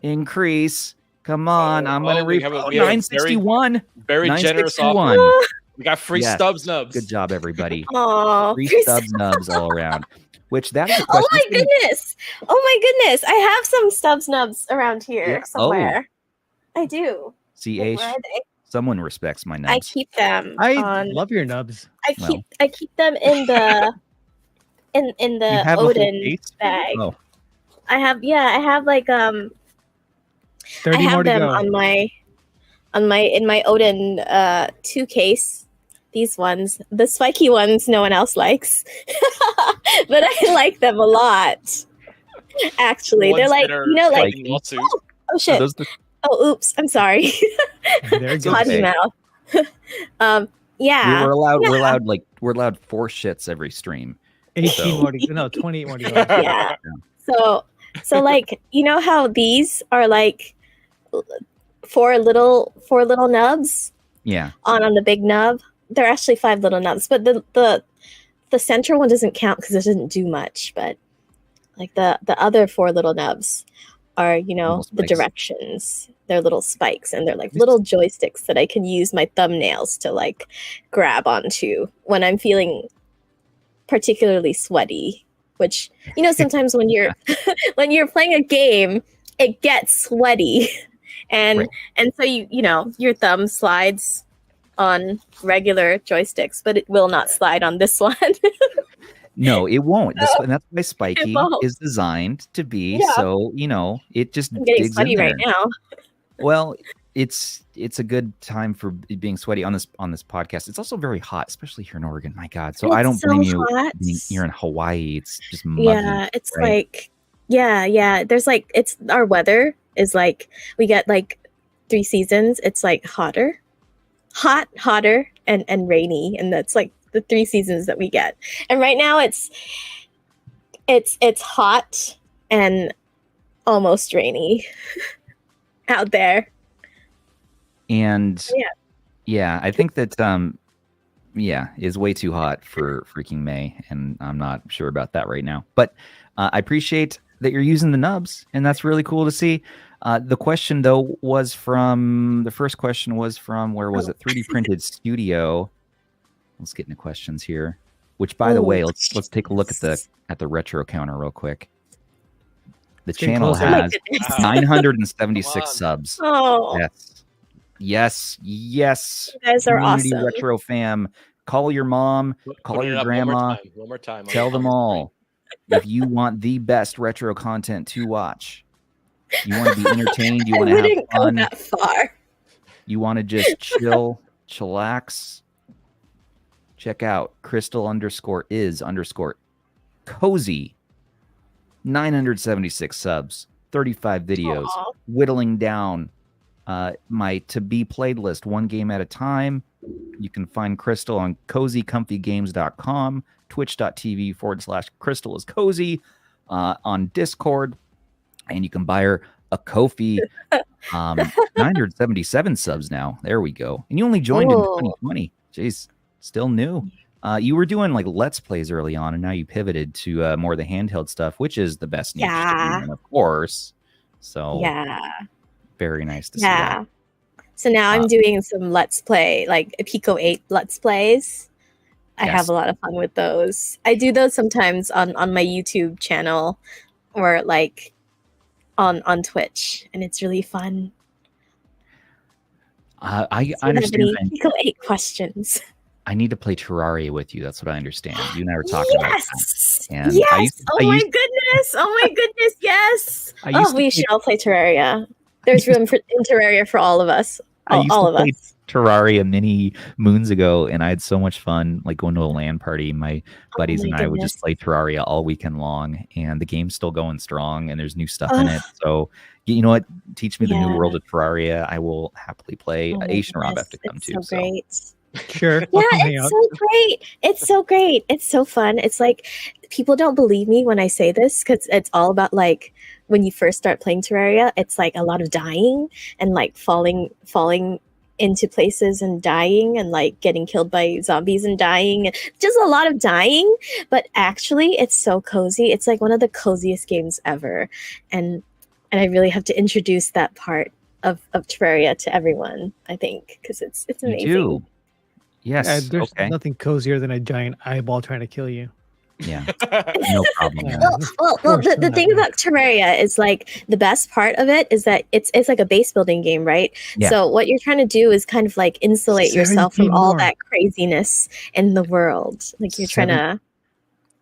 increase. Come on, I'm gonna we have a- refresh. we have a 961. Very generous 961. offer. We got free Yes. Stubbs Nubs. Good job, everybody. Aw, Free free Stubbs Nubs all around. Which that's the Oh question. my goodness! Oh my goodness! I have some Stubbs Nubs around here Yeah. somewhere. I do. CH, Like, where are they? someone respects my I nubs. keep them. I on, love your nubs. I keep them in the in You the have a whole Odin case? bag. Oh, I have like 30 I more have to them go. on my in my Odin 2 case. These ones, the spiky ones, no one else likes, but I like them a lot. Actually, they're Ones like, that are you know, like, fighting lawsuits. oh are shit, those the oh oops, I'm sorry, There you go. potty okay. mouth. Yeah, we're allowed yeah. we're allowed 4 shits every stream. 18 So- more to go. No, 28 more to go. Yeah. So like, you know how these are like four little nubs Yeah. on the big nub? They're actually 5 little nubs, but the center one doesn't count because it doesn't do much. But like the other 4 little nubs are, you know, Little the spikes. directions. They're little spikes, and they're like little joysticks that I can use my thumbnails to like grab onto when I'm feeling particularly sweaty. Which, you know, sometimes when you're when you're playing a game, it gets sweaty, and Right. and so you know your thumb slides on regular joysticks, but it will not slide on this one. No, it won't. And that's why Spiky won't. is designed to be. Yeah. So, it just I'm getting digs sweaty in there. right now. Well, it's a good time for being sweaty on this podcast. It's also very hot, especially here in Oregon. My God. So I don't It's so blame you. hot. You're in Hawaii. It's just muggy. Yeah, it's right? like, yeah. There's like, it's our weather is like, we get like 3 seasons. It's like hotter, and rainy, and that's like the 3 seasons that we get. And right now it's hot and almost rainy out there. And yeah, I think that is way too hot for freaking May, and I'm not sure about that right now. But I appreciate that you're using the Nubbs, and that's really cool to see. The question though the first question was from, where was it? 3D Printed Studio. Let's get into questions here. Which, by the way, let's take a look at the retro counter real quick. The channel has 976 subs. Oh, Yes. you guys are Community awesome. Retro fam. Call your mom, call Put it your up grandma, one more time. tell them all. If you want the best retro content to watch, you want to be entertained, you I want to have wouldn't go fun, that far. you want to just chillax, check out Crystal_is_cozy. 976 subs, 35 videos, Aw. whittling down my to-be played list one game at a time. You can find Crystal on cozycomfygames.com, twitch.tv/Crystal is Cozy, on Discord, and you can buy her a Ko-fi. 977 subs now. There we go. And you only joined in 2020. Jeez, still new. You were doing like Let's Plays early on, and now you pivoted to more of the handheld stuff, which is the best niche to be Yeah. in, of course. So Yeah. very nice to see that. So now I'm doing some Let's Play, like Pico 8 Let's Plays. I Yes. have a lot of fun with those. I do those sometimes on my YouTube channel or like on Twitch, and it's really fun. I Do you have understand. any Pico 8 questions? I need to play Terraria with you. That's what I understand. You and I were talking about that. Yes. And Yes. I Oh my used- goodness. Oh my goodness. Yes. I used Oh, to we play- should all play Terraria. There's room in Terraria for all of us. I used All to of play us. Terraria many moons ago, and I had so much fun like going to a LAN party. My buddies my and I would just goodness. play Terraria all weekend long, and the game's still going strong, and there's new stuff in it. So you know what? Teach me the new Yeah. world of Terraria. I will happily play. Oh my Asian Rob have goodness, to come it's too. so great. Sure. Yeah, I'll come hang it's out. so great. It's so great. It's so fun. It's like people don't believe me when I say this because it's all about like when you first start playing Terraria, it's like a lot of dying and like falling into places and dying and like getting killed by zombies and dying. Just a lot of dying, but actually it's so cozy. It's like one of the coziest games ever. And I really have to introduce that part of Terraria to everyone, I think, because it's You amazing. do. Yes. There's okay. nothing cozier than a giant eyeball trying to kill you. Yeah. No problem. Yeah. man. Well, course the not. thing about Terraria is like the best part of it is that it's like a base building game, right? Yeah. So what you're trying to do is kind of like insulate yourself from 17 all more. that craziness in the world. Like you're trying to.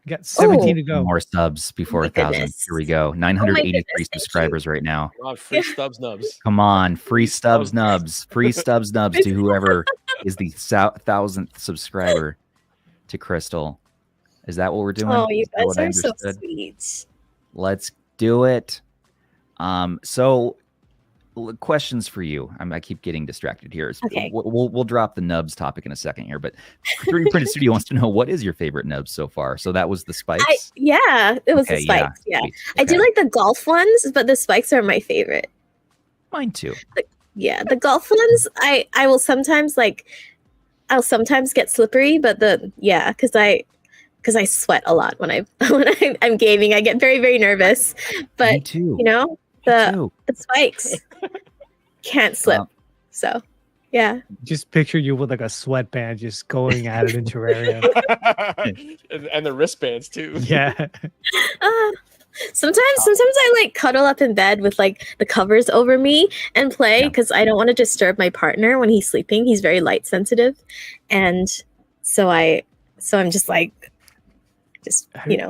You got 17 to go. More subs before my 1,000. goodness. Here we go. 983 goodness, thank you. subscribers right now. Come on, free Stubbs Nubbs. Come on, free Stubbs Nubbs, free Stubbs Nubbs to whoever is the 1,000th subscriber to Crystal. Is that what we're doing? Oh, you Is that guys what I are so understood? sweet. Let's do it. So questions for you. I keep getting distracted here. Okay. We'll drop the Nubbs topic in a second here, but 3D Printed Studio wants to know, what is your favorite Nubbs so far? So that was the spikes. Yeah, it was Okay, the spikes. Yeah, sweet. I do Okay. like the golf ones, but the spikes are my favorite. Mine too. Yeah, the golf ones, I will sometimes like, I'll sometimes get slippery, but because I sweat a lot when I'm gaming. I get very, very nervous. Me But too. you know, Me the too. spikes can't slip. So yeah. Just picture you with like a sweatband just going at it in Terraria. and the wristbands too. Yeah. Ah, Sometimes I like cuddle up in bed with like the covers over me and play Yeah. because I don't want to disturb my partner when he's sleeping. He's very light sensitive, and so I'm just like,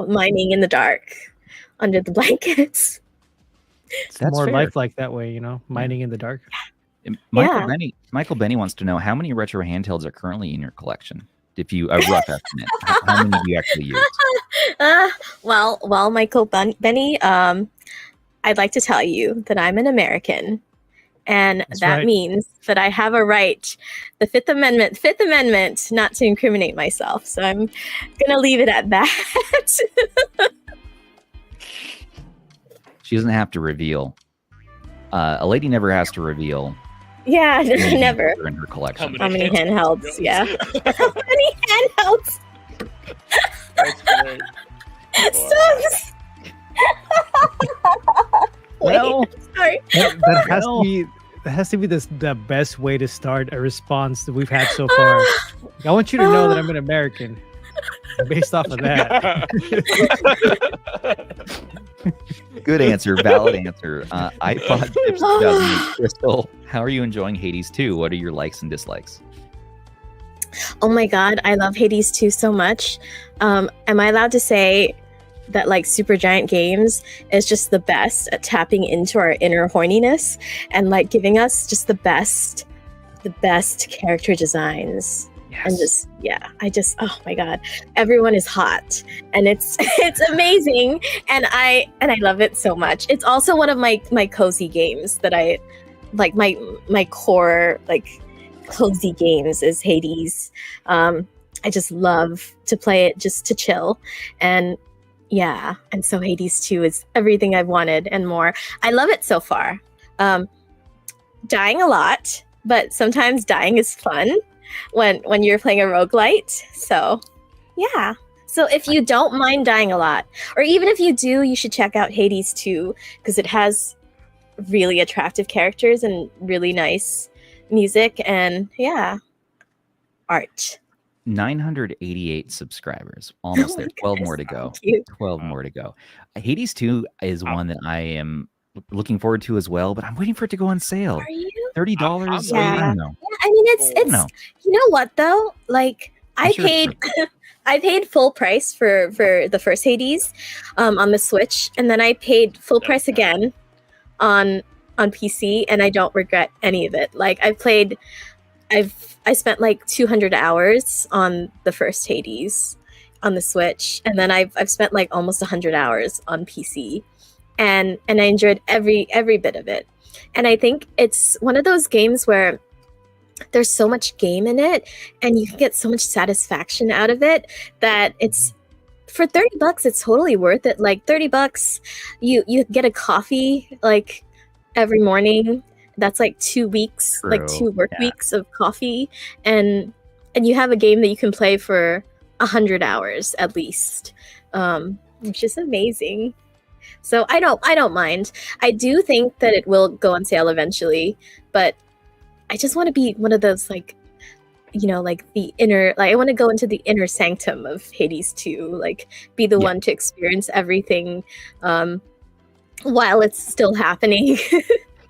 mining in the dark under the blankets. It's That's more fair. lifelike that way, mining in the dark. Michael Benny wants to know how many retro handhelds are currently in your collection. If you a rough estimate, how many do you actually use? Well, Michael Benny, I'd like to tell you that I'm an American, and That's that right. means that I have a right, the Fifth Amendment, not to incriminate myself. So I'm gonna leave it at that. She doesn't have to reveal. A lady never has to reveal. Yeah, how many never. are in her collection. How many handhelds? Yeah. How many handhelds? That's great. Stubbs. Well, Wait, sorry. That has to be the best way to start a response that we've had so far. I want you to know that I'm an American. Based off of that. good answer, valid answer. iPod tips 2008. Crystal, how are you enjoying Hades 2? What are your likes and dislikes? Oh my god, I love Hades 2 so much. Am I allowed to say that like Supergiant Games is just the best at tapping into our inner horniness and like giving us just the best character designs? And just oh my god, everyone is hot and it's amazing, and I love it so much. It's also one of my cozy games that I like. My core like cozy games is Hades. I just love to play it just to chill, and so Hades 2 is everything I've wanted and more. I love it so far. Dying a lot, but sometimes dying is fun when you're playing a roguelite. So if you don't mind dying a lot, or even if you do, you should check out Hades 2 because it has really attractive characters and really nice music and art. 988 subscribers, almost there. 12 more to go. Thank you. 12 more to go. Hades 2 is one that I am looking forward to as well, but I'm waiting for it to go on sale. Are you? $30. Yeah. I don't know. Yeah, I mean it's No. you know what though? Like I'm sure it's I paid full price for the first Hades on the Switch, and then I paid full price again on PC, and I don't regret any of it. Like I spent like 200 hours on the first Hades on the Switch, and then I've spent like almost 100 hours on PC, and I enjoyed every bit of it. And I think it's one of those games where there's so much game in it and you can get so much satisfaction out of it that it's for $30 it's totally worth it. Like $30 you get a coffee like every morning. That's like 2 weeks, like 2 work weeks of coffee, and you have a game that you can play for 100 hours at least, which is amazing. So I don't mind. I do think that it will go on sale eventually, but I just want to be one of those like the inner, like I want to go into the inner sanctum of Hades 2, like be the one to experience everything while it's still happening.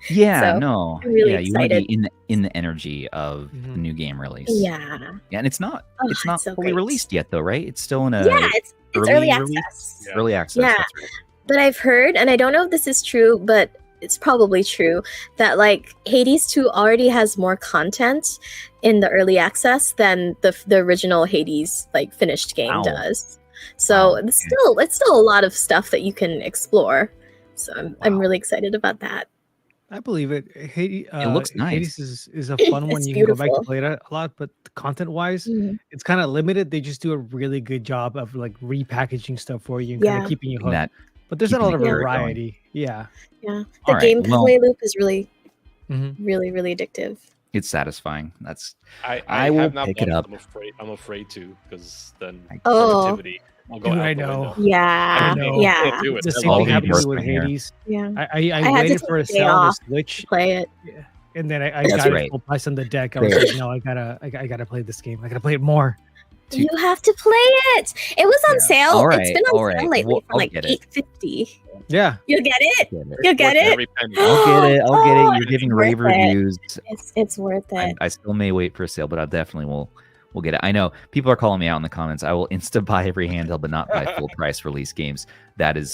Yeah, so I'm really you want to excited. be in the energy of the new game release. Yeah, and it's not it's so fully great. released yet though, right? It's still in a it's early release? access. Early access. Yeah. That's right. But I've heard, and I don't know if this is true, but it's probably true, that like Hades 2 already has more content in the early access than the original Hades like finished game does. So it's still a lot of stuff that you can explore. So I'm really excited about that. I believe it. Hades, It looks nice. Hades is a fun one. It's You can go back to beautiful. play it a lot, but content-wise, Mhm. it's kind of limited. They just do a really good job of like repackaging stuff for you and kind Yeah. of keeping you And hooked. that But there's not a lot of keeping the carrot going. variety. Yeah. Yeah, All the right, gameplay loop is really, Mhm. really addictive. it's satisfying. That's I will have not pick bought it up. I'm afraid to, because then Oh. productivity will go Dude, out I the know. window. Yeah, I know. yeah, Can't do it. The That's same all thing the happened worst with thing here. Hades. yeah. I had to waited take for a a day sale on the off Switch, Play it. and then I That's got right. it full price on the deck. I was Great. like, no, I gotta play this game. I gotta play it more. You have to play it. It was on sale. All right, It's been all on right. sale lately Well, for I'll like get it. Yeah. $8.50. You'll get it. You'll get Worth it. every penny. I'll get it. I'll get it. Oh, You're giving it's rave worth it. reviews. It's worth it. I still may wait for a sale, but I definitely will get it. I know people are calling me out in the comments. I will insta buy every handheld, but not buy full price release games. That is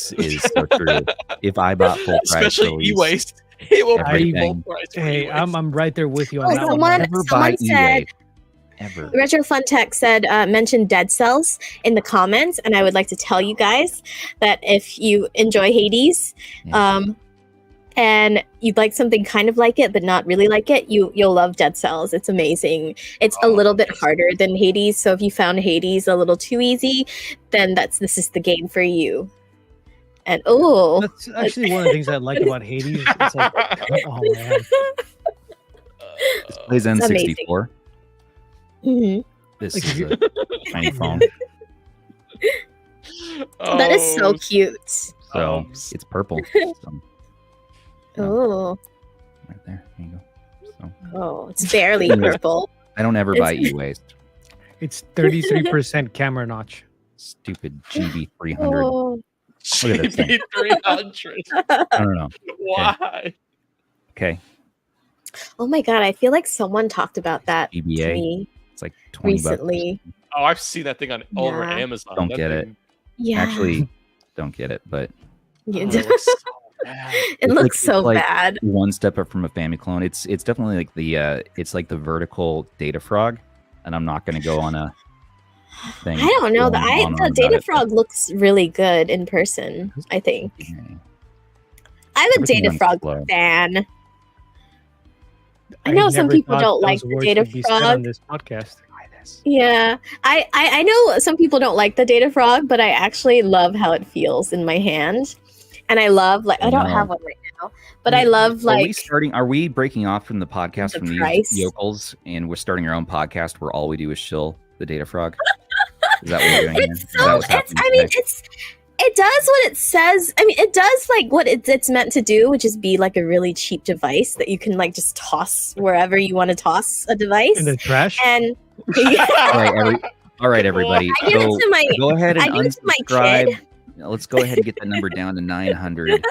so true. If I bought full price, Especially release, e-waste. He will pay full everything. price for Hey, e-waste. I'm right there with you Oh, on that one. someone- man. never buy said- e-waste. Ever. Retro Fun Tech said, mentioned Dead Cells in the comments, and I would like to tell you guys that if you enjoy Hades, and you'd like something kind of like it, but not really like it, you'll love Dead Cells. It's amazing. It's a little bit harder than Hades, so if you found Hades a little too easy, then this is the game for you. And That's actually one of the things I like about Hades. It's like, oh man, Plays It's N64. mhm. This Like, is if a tiny phone, That is so cute. so it's purple. So, Oh, right there. There you go. So oh, it's barely purple. I don't ever buy e-waste. it's 33% camera notch. Stupid GB300. Oh. Look at this thing. 300. I don't know. Why? Okay, Oh my god, I feel like someone talked about that to GBA. me It's like 20 recently. Oh, I've seen that thing on over Yeah. Amazon. Don't That get it. thing- Yeah, Actually, don't get it, but Yeah. Oh, it looks so bad. it It's looks like- so it's like- bad. one step up from a Famiclone. It's definitely like it's like the vertical data frog, and I'm not going to go on a thing. I don't know. going on and The on Data about it, Frog looks really good in person, I think. but- I'm a Everything Data runs Frog slow. fan. I know some never people thought don't like those the words Data would be said on Frog. this podcast. Try this. Yeah. I know some people don't like the Data Frog, but I actually love how it feels in my hand. And I love I don't have one right now, but I love Are we breaking off from the podcast The from price? these yokels, and we're starting our own podcast where all we do is shill the Data Frog? Is that what we're doing? it's here? Is that so what's happening today? it does what it says. I mean, it does like what it's meant to do, which is be like a really cheap device that you can like just toss wherever you want to toss a device. In the trash? And All right, everybody. I give it to my Go ahead and I give it to my unsubscribe. kid. Let's go ahead and get that number down to 900. Wait,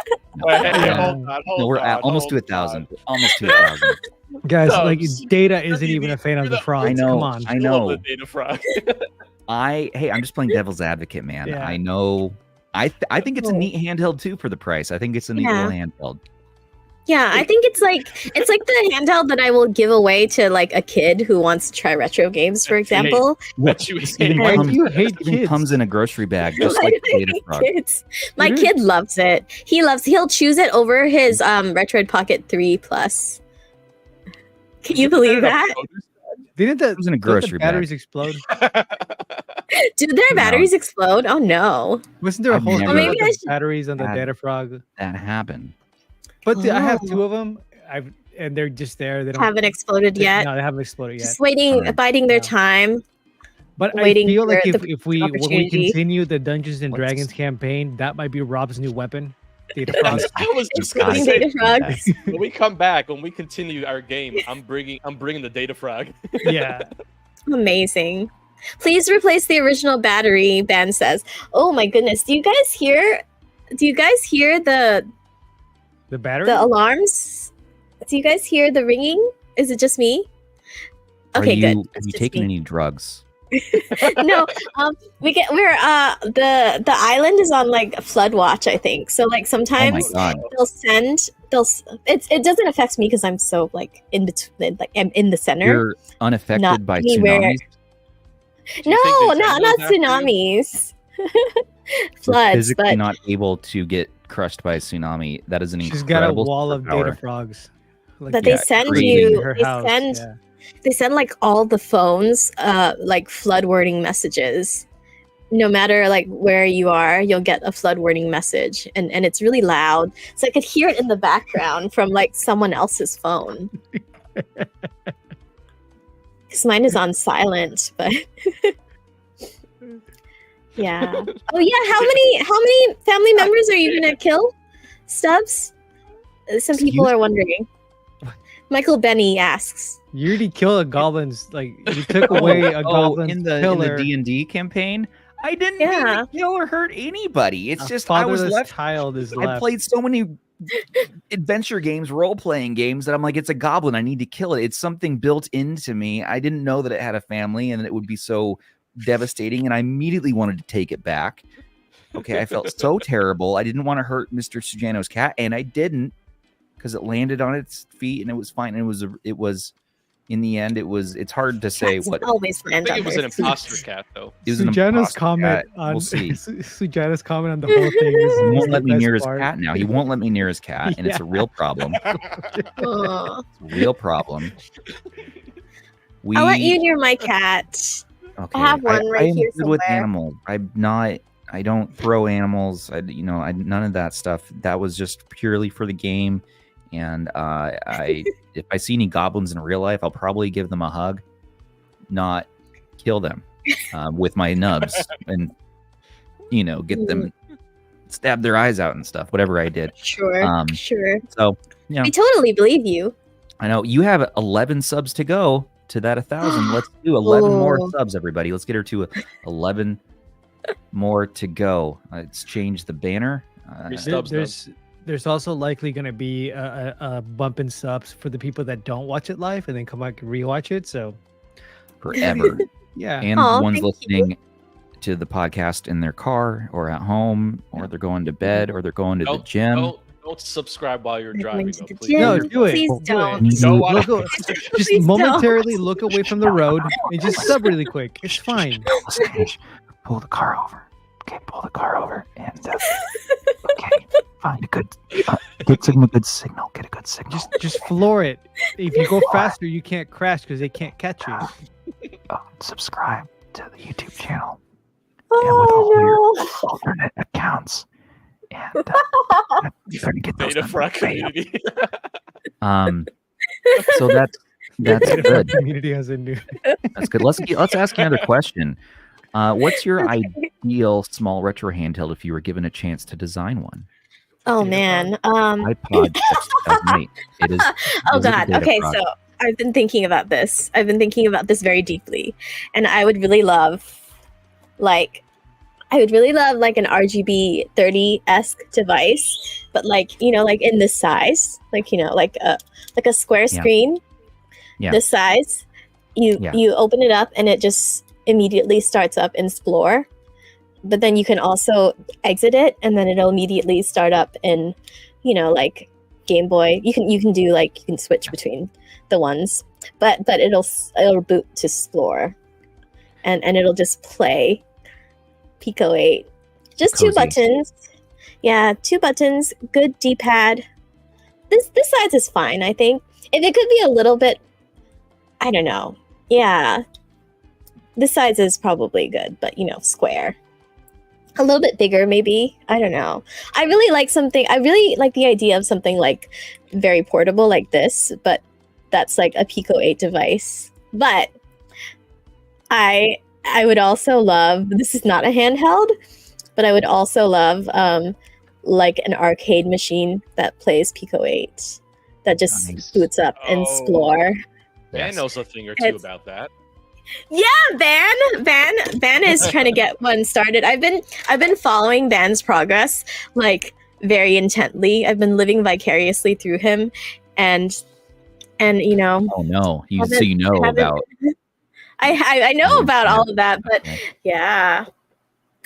Yeah. hold on, No, we're at almost to 1,000. Almost to 1,000. Guys, like Stubbs. Data isn't even a fan of the frogs. I know. Come on. I know. The Data Frog. I'm just playing devil's advocate, man. Yeah. I know. I think it's a Oh. neat handheld too for the price. I think it's a neat Yeah. little handheld. Yeah, I think it's like the handheld that I will give away to like a kid who wants to try retro games, for example. What you This hate. even Why comes, do you hate it even kids? comes in a grocery bag, just I like the Data hate Frog. kids. My It is. kid loves it. He'll choose it over his Retroid Pocket 3 Plus. Can you believe that? Didn't the, was in a don't grocery the bag. batteries explode? Do their No. batteries explode? Oh no. Wasn't there a I've whole never- thing Maybe about I the should- batteries on the had- Data Frog? That happened. But I have Oh. two of them. And they're just there. They don't Haven't exploded yet. No, they haven't exploded yet. Just waiting, Alright. biding their Yeah. time. But waiting I feel like for if we when we opportunity. continue the Dungeons and Let's- Dragons campaign, that might be Rob's new weapon. Data I Frog. was just Just gonna Exploding say, Data Frogs. when we come back, when we continue our game, I'm bringing the Data Frog. Yeah. Amazing. Please replace the original battery, Ben says. Oh my goodness. Do you guys hear the The battery? alarms? Do you guys hear the ringing? Is it just me? Okay, good. Have It's you just taken me. any drugs? No, the island is on like flood watch, I think. So like Oh my sometimes god. it doesn't affect me because I'm so like in between, like I'm in the center. You're unaffected Not by anywhere. tsunamis? Do you think No, they send not those after you? tsunamis. You're Floods, physically but not able to get crushed by a tsunami. That is an She's got a incredible wall of superpower. Data Frogs. Like, but they yeah, send creating you her they house. send Yeah. they send like all the phones like flood warning messages. No matter like where you are, you'll get a flood warning message, and it's really loud, so I could hear it in the background from like someone else's phone. Because mine is on silent, but yeah. Oh yeah, how many family members are you gonna kill, Stubbs? Some people Excuse- are wondering. Michael Benny asks. You already killed a goblin's. Like you took away a goblin's in the pillar. D&D campaign. I didn't mean Yeah. to kill or hurt anybody. It's A just I was fatherless left. child is I left. played so many adventure games, role-playing games that I'm like, it's a goblin. I need to kill it. It's something built into me. I didn't know that it had a family and it would be so devastating, and I immediately wanted to take it back. Okay, I felt so terrible. I didn't want to hurt Mr. Sujano's cat, and I didn't because it landed on its feet and it was fine. And it was in the end, it's hard to say Cats what. always I land think on it was their an feet. imposter cat, though. It was an Sujano's imposter comment cat. on We'll see. Sujano's comment on the whole thing is He won't the let me best near his part. cat now. He won't let me near his cat, and it's a real problem. Aw. It's a real problem. I'll let you near my cat. Okay. I have one right am here good with somewhere. animals. I don't throw animals. None of that stuff. That was just purely for the game. And if I see any goblins in real life, I'll probably give them a hug, not kill them with my nubs and get them stab their eyes out and stuff. Whatever I did. Sure. So yeah, I totally believe you. I know you have 11 subs to go to that 1,000. Let's do 11 more Oh. subs, everybody. Let's get her to 11 more to go. Let's change the banner. Free Stubbs, There's also likely going to be a bump in subs for the people that don't watch it live and then come back and rewatch it. So Forever. yeah, And Aw, the ones thank listening to the podcast in their car or at home, or they're going to bed, or they're going to the gym. Don't subscribe while you're I'm driving. going to though, the please. gym. No, do it. Please Do it. don't. You Don't need- wanna- just Please don't. momentarily look away from the road and just sub really quick. It's fine. Listen, pull the car over. Okay, pull the car over, and okay, find a good, get a good signal. Get a good signal. Just floor it. If you go faster, you can't crash because they can't catch you. Subscribe to the YouTube channel Oh no. alternate accounts, and you're gonna get Beta for our community. So that's good. Community has a new. That's good. Let's ask you another question. What's your ideal small retro handheld if you were given a chance to design one? Oh man. iPod 2008. It is. Oh is a god. data Okay, product. so I've been thinking about this. I've been thinking about this very deeply, and I would really love, like an RGB 30-esque device, but like in this size, like a square Yeah. screen, Yeah. this size. You open it up and it just immediately starts up in Explore, but then you can also exit it and then it'll immediately start up in like Game Boy. You can do you can switch between the ones, but it'll boot to Explore, and it'll just play Pico 8. Just Cozy. 2 buttons. Yeah, 2 buttons, good D-pad. This size is fine, I think. If it could be a little bit, I don't know. Yeah. This size is probably good, but square. A little bit bigger, maybe. I don't know. I really like the idea of something like very portable like this, but that's like a Pico 8 device. But I would also love, this is not a handheld, but I would also love like an arcade machine that plays Pico 8 that just Nice. boots up and Oh. Explore. Van knows a thing or two It's- about that. Van is trying to get one started. I've been following Van's progress like very intently. I've been living vicariously through him, and Oh no! Haven't- haven't- About. I know about all of that, but Okay. yeah.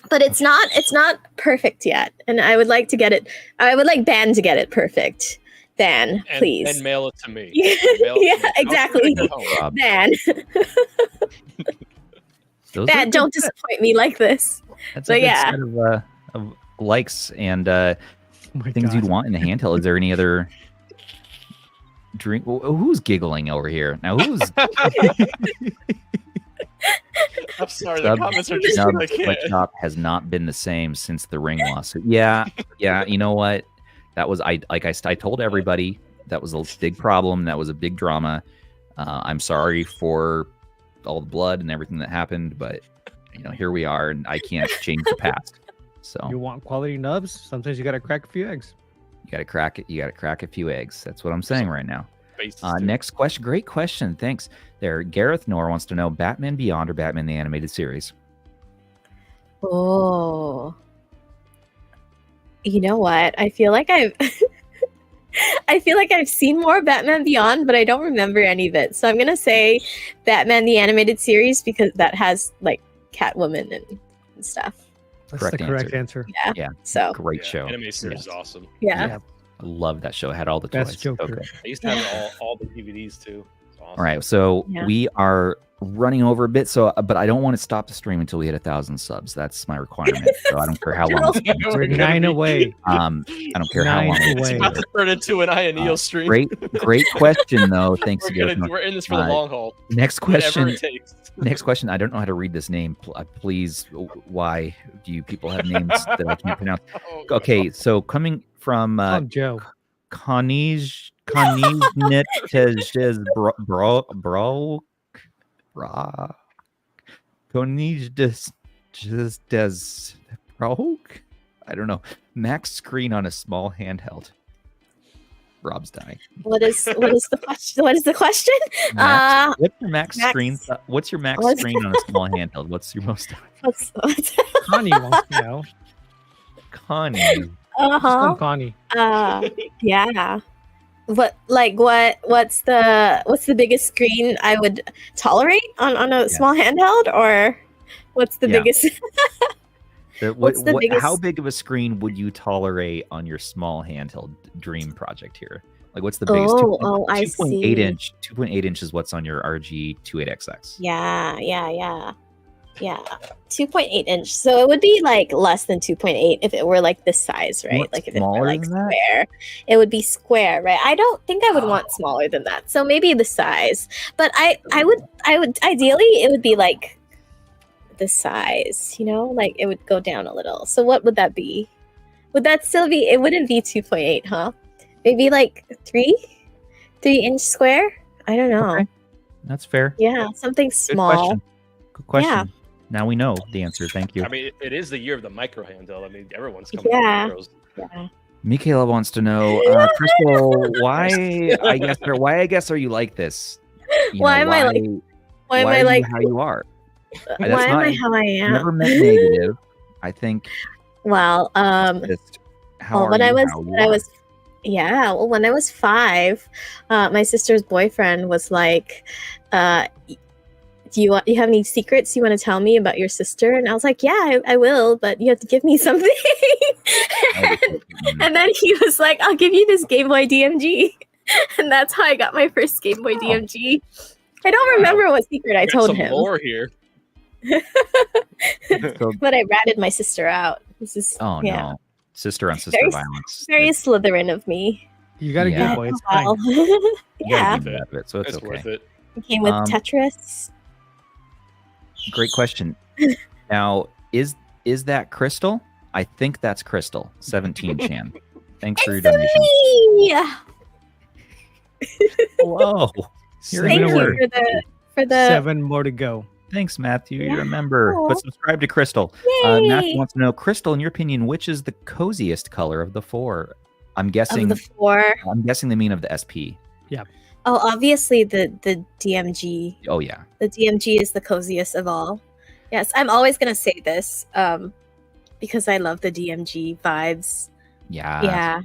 But it's not perfect yet, and I would like to get it. I would like Van to get it perfect. Van, And, please. and mail it to me. Yeah, Mail it to yeah, me. I'll exactly. take it home. Rob, Van, those are Van, good don't disappoint me like this. That's But a good yeah. set of likes and Oh my things God. you'd want in the handheld. Is there any other drink? Who's giggling over here now? Who's I'm sorry, the Stubbs? comments are just Nubbs like, Sweatshop has not been the same since the ring lawsuit. Yeah. You know what? That was I told everybody that was a big problem. That was a big drama. I'm sorry for all the blood and everything that happened, but here we are, and I can't change the past. So You want quality nubs? Sometimes you gotta crack a few eggs. you gotta crack it. You gotta crack a few eggs. That's what I'm saying right now. faces, too. Next question. Great question. Thanks. There, Gareth Nor wants to know Batman Beyond or Batman the Animated Series. Oh, you know what? I feel like I've seen more Batman Beyond, but I don't remember any of it. So I'm gonna say Batman the Animated Series because that has like Catwoman and stuff. That's Correct the correct answer. Yeah. Yeah. So Great Yeah, show. Anime series is awesome. yeah. I love that show. It had all the Best toys. Joker. Okay. I used to have all the DVDs too. It's awesome. All right. So Yeah. we are running over a bit. So, but I don't want to stop the stream until we hit 1,000 subs. That's my requirement. So I don't care how long. We're 9 away. I don't care how 9 long. away. It's about to turn into an Ayaneo stream. Great question though. Thanks again. We're in this for the long haul. Next Whatever question. it takes. Next question. I don't know how to read this name. Please, why do you people have names that I can't pronounce? Oh, God. Okay, so coming from Joe. Conij des broke. I don't know. Max screen on a small handheld. Rob's dying. What is the question? What is the question? Max, what's your max Max- screen? What's your max what's- screen on a small handheld? What's your most? What's Connie wants to know. Connie. Just uh-huh. call Connie. Yeah. What's the biggest screen I would tolerate on a small handheld, or what's the Yeah. biggest? What's the biggest- How big of a screen would you tolerate on your small handheld dream project here? Like, what's the biggest? I 2.8 see. inch. 2.8 inches. What's on your RG28XX? Yeah. 2.8 inch. So it would be like less than 2.8 if it were like this size, right? want Like if it smaller were like than that? square, it would be square, right? I don't think I would want smaller than that. So maybe the size, but I would ideally it would be like the size, like it would go down a little. So what would that be? Would that still be? It wouldn't be 2.8, huh? Maybe like 3-inch square. I don't know. Okay. That's fair. Yeah, something Good small. question. Good question. Yeah. Now we know the answer. Thank you. I mean, it is the year of the micro handheld. I mean, everyone's coming Yeah. with micros. Yeah. Michaela wants to know, Crystal, why I guess are you like this? Why am I like- Why am I are you like? how you are? Why am I how I am? Never meant negative. I think Well, just how well, are when you I was how you when I are. was yeah, well, when I was 5, my sister's boyfriend was like, do you have any secrets you want to tell me about your sister? And I was like, yeah, I will, but you have to give me something. And then he was like, I'll give you this Game Boy DMG. And that's how I got my first Game Boy DMG. I don't remember what secret I Got told some him, lore here. So- but I ratted my sister out. This is oh yeah, no. Sister on sister Very- violence. very Slytherin of me. You got a Yeah. Game Boy. It's fine. Well, You gotta yeah, give it up it, so it's It's okay. worth it. it came with Tetris. Great question. Now, is that Crystal? I think that's Crystal. 17 Chan. Thanks for your donation. Yeah. Whoa. You're Thank a you nerd. for the 7 more to go. Thanks, Matthew. Yeah. You're a member. Aw. But subscribe to Crystal. Yay! Matthew wants to know, Crystal, in your opinion, which is the coziest color of the 4? I'm of guessing. the 4. I'm guessing they mean of the SP. Oh, obviously the DMG. Oh yeah. The DMG is the coziest of all. Yes, I'm always gonna say this because I love the DMG vibes. Yeah. Yeah,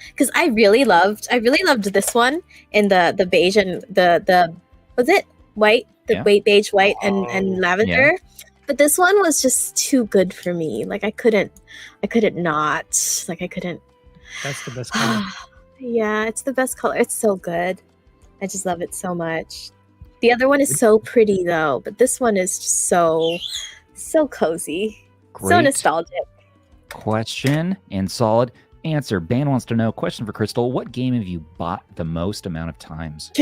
because I really loved this one in the beige and the was it white, the Yeah. beige white Oh, and lavender. But this one was just too good for me. Like I couldn't not. Like I couldn't. That's the best color. Yeah, it's the best color. It's so good. I just love it so much. The other one is so pretty though, but this one is just so cozy, so Great nostalgic. question and solid answer. Dan wants to know, question for Crystal, what game have you bought the most amount of times?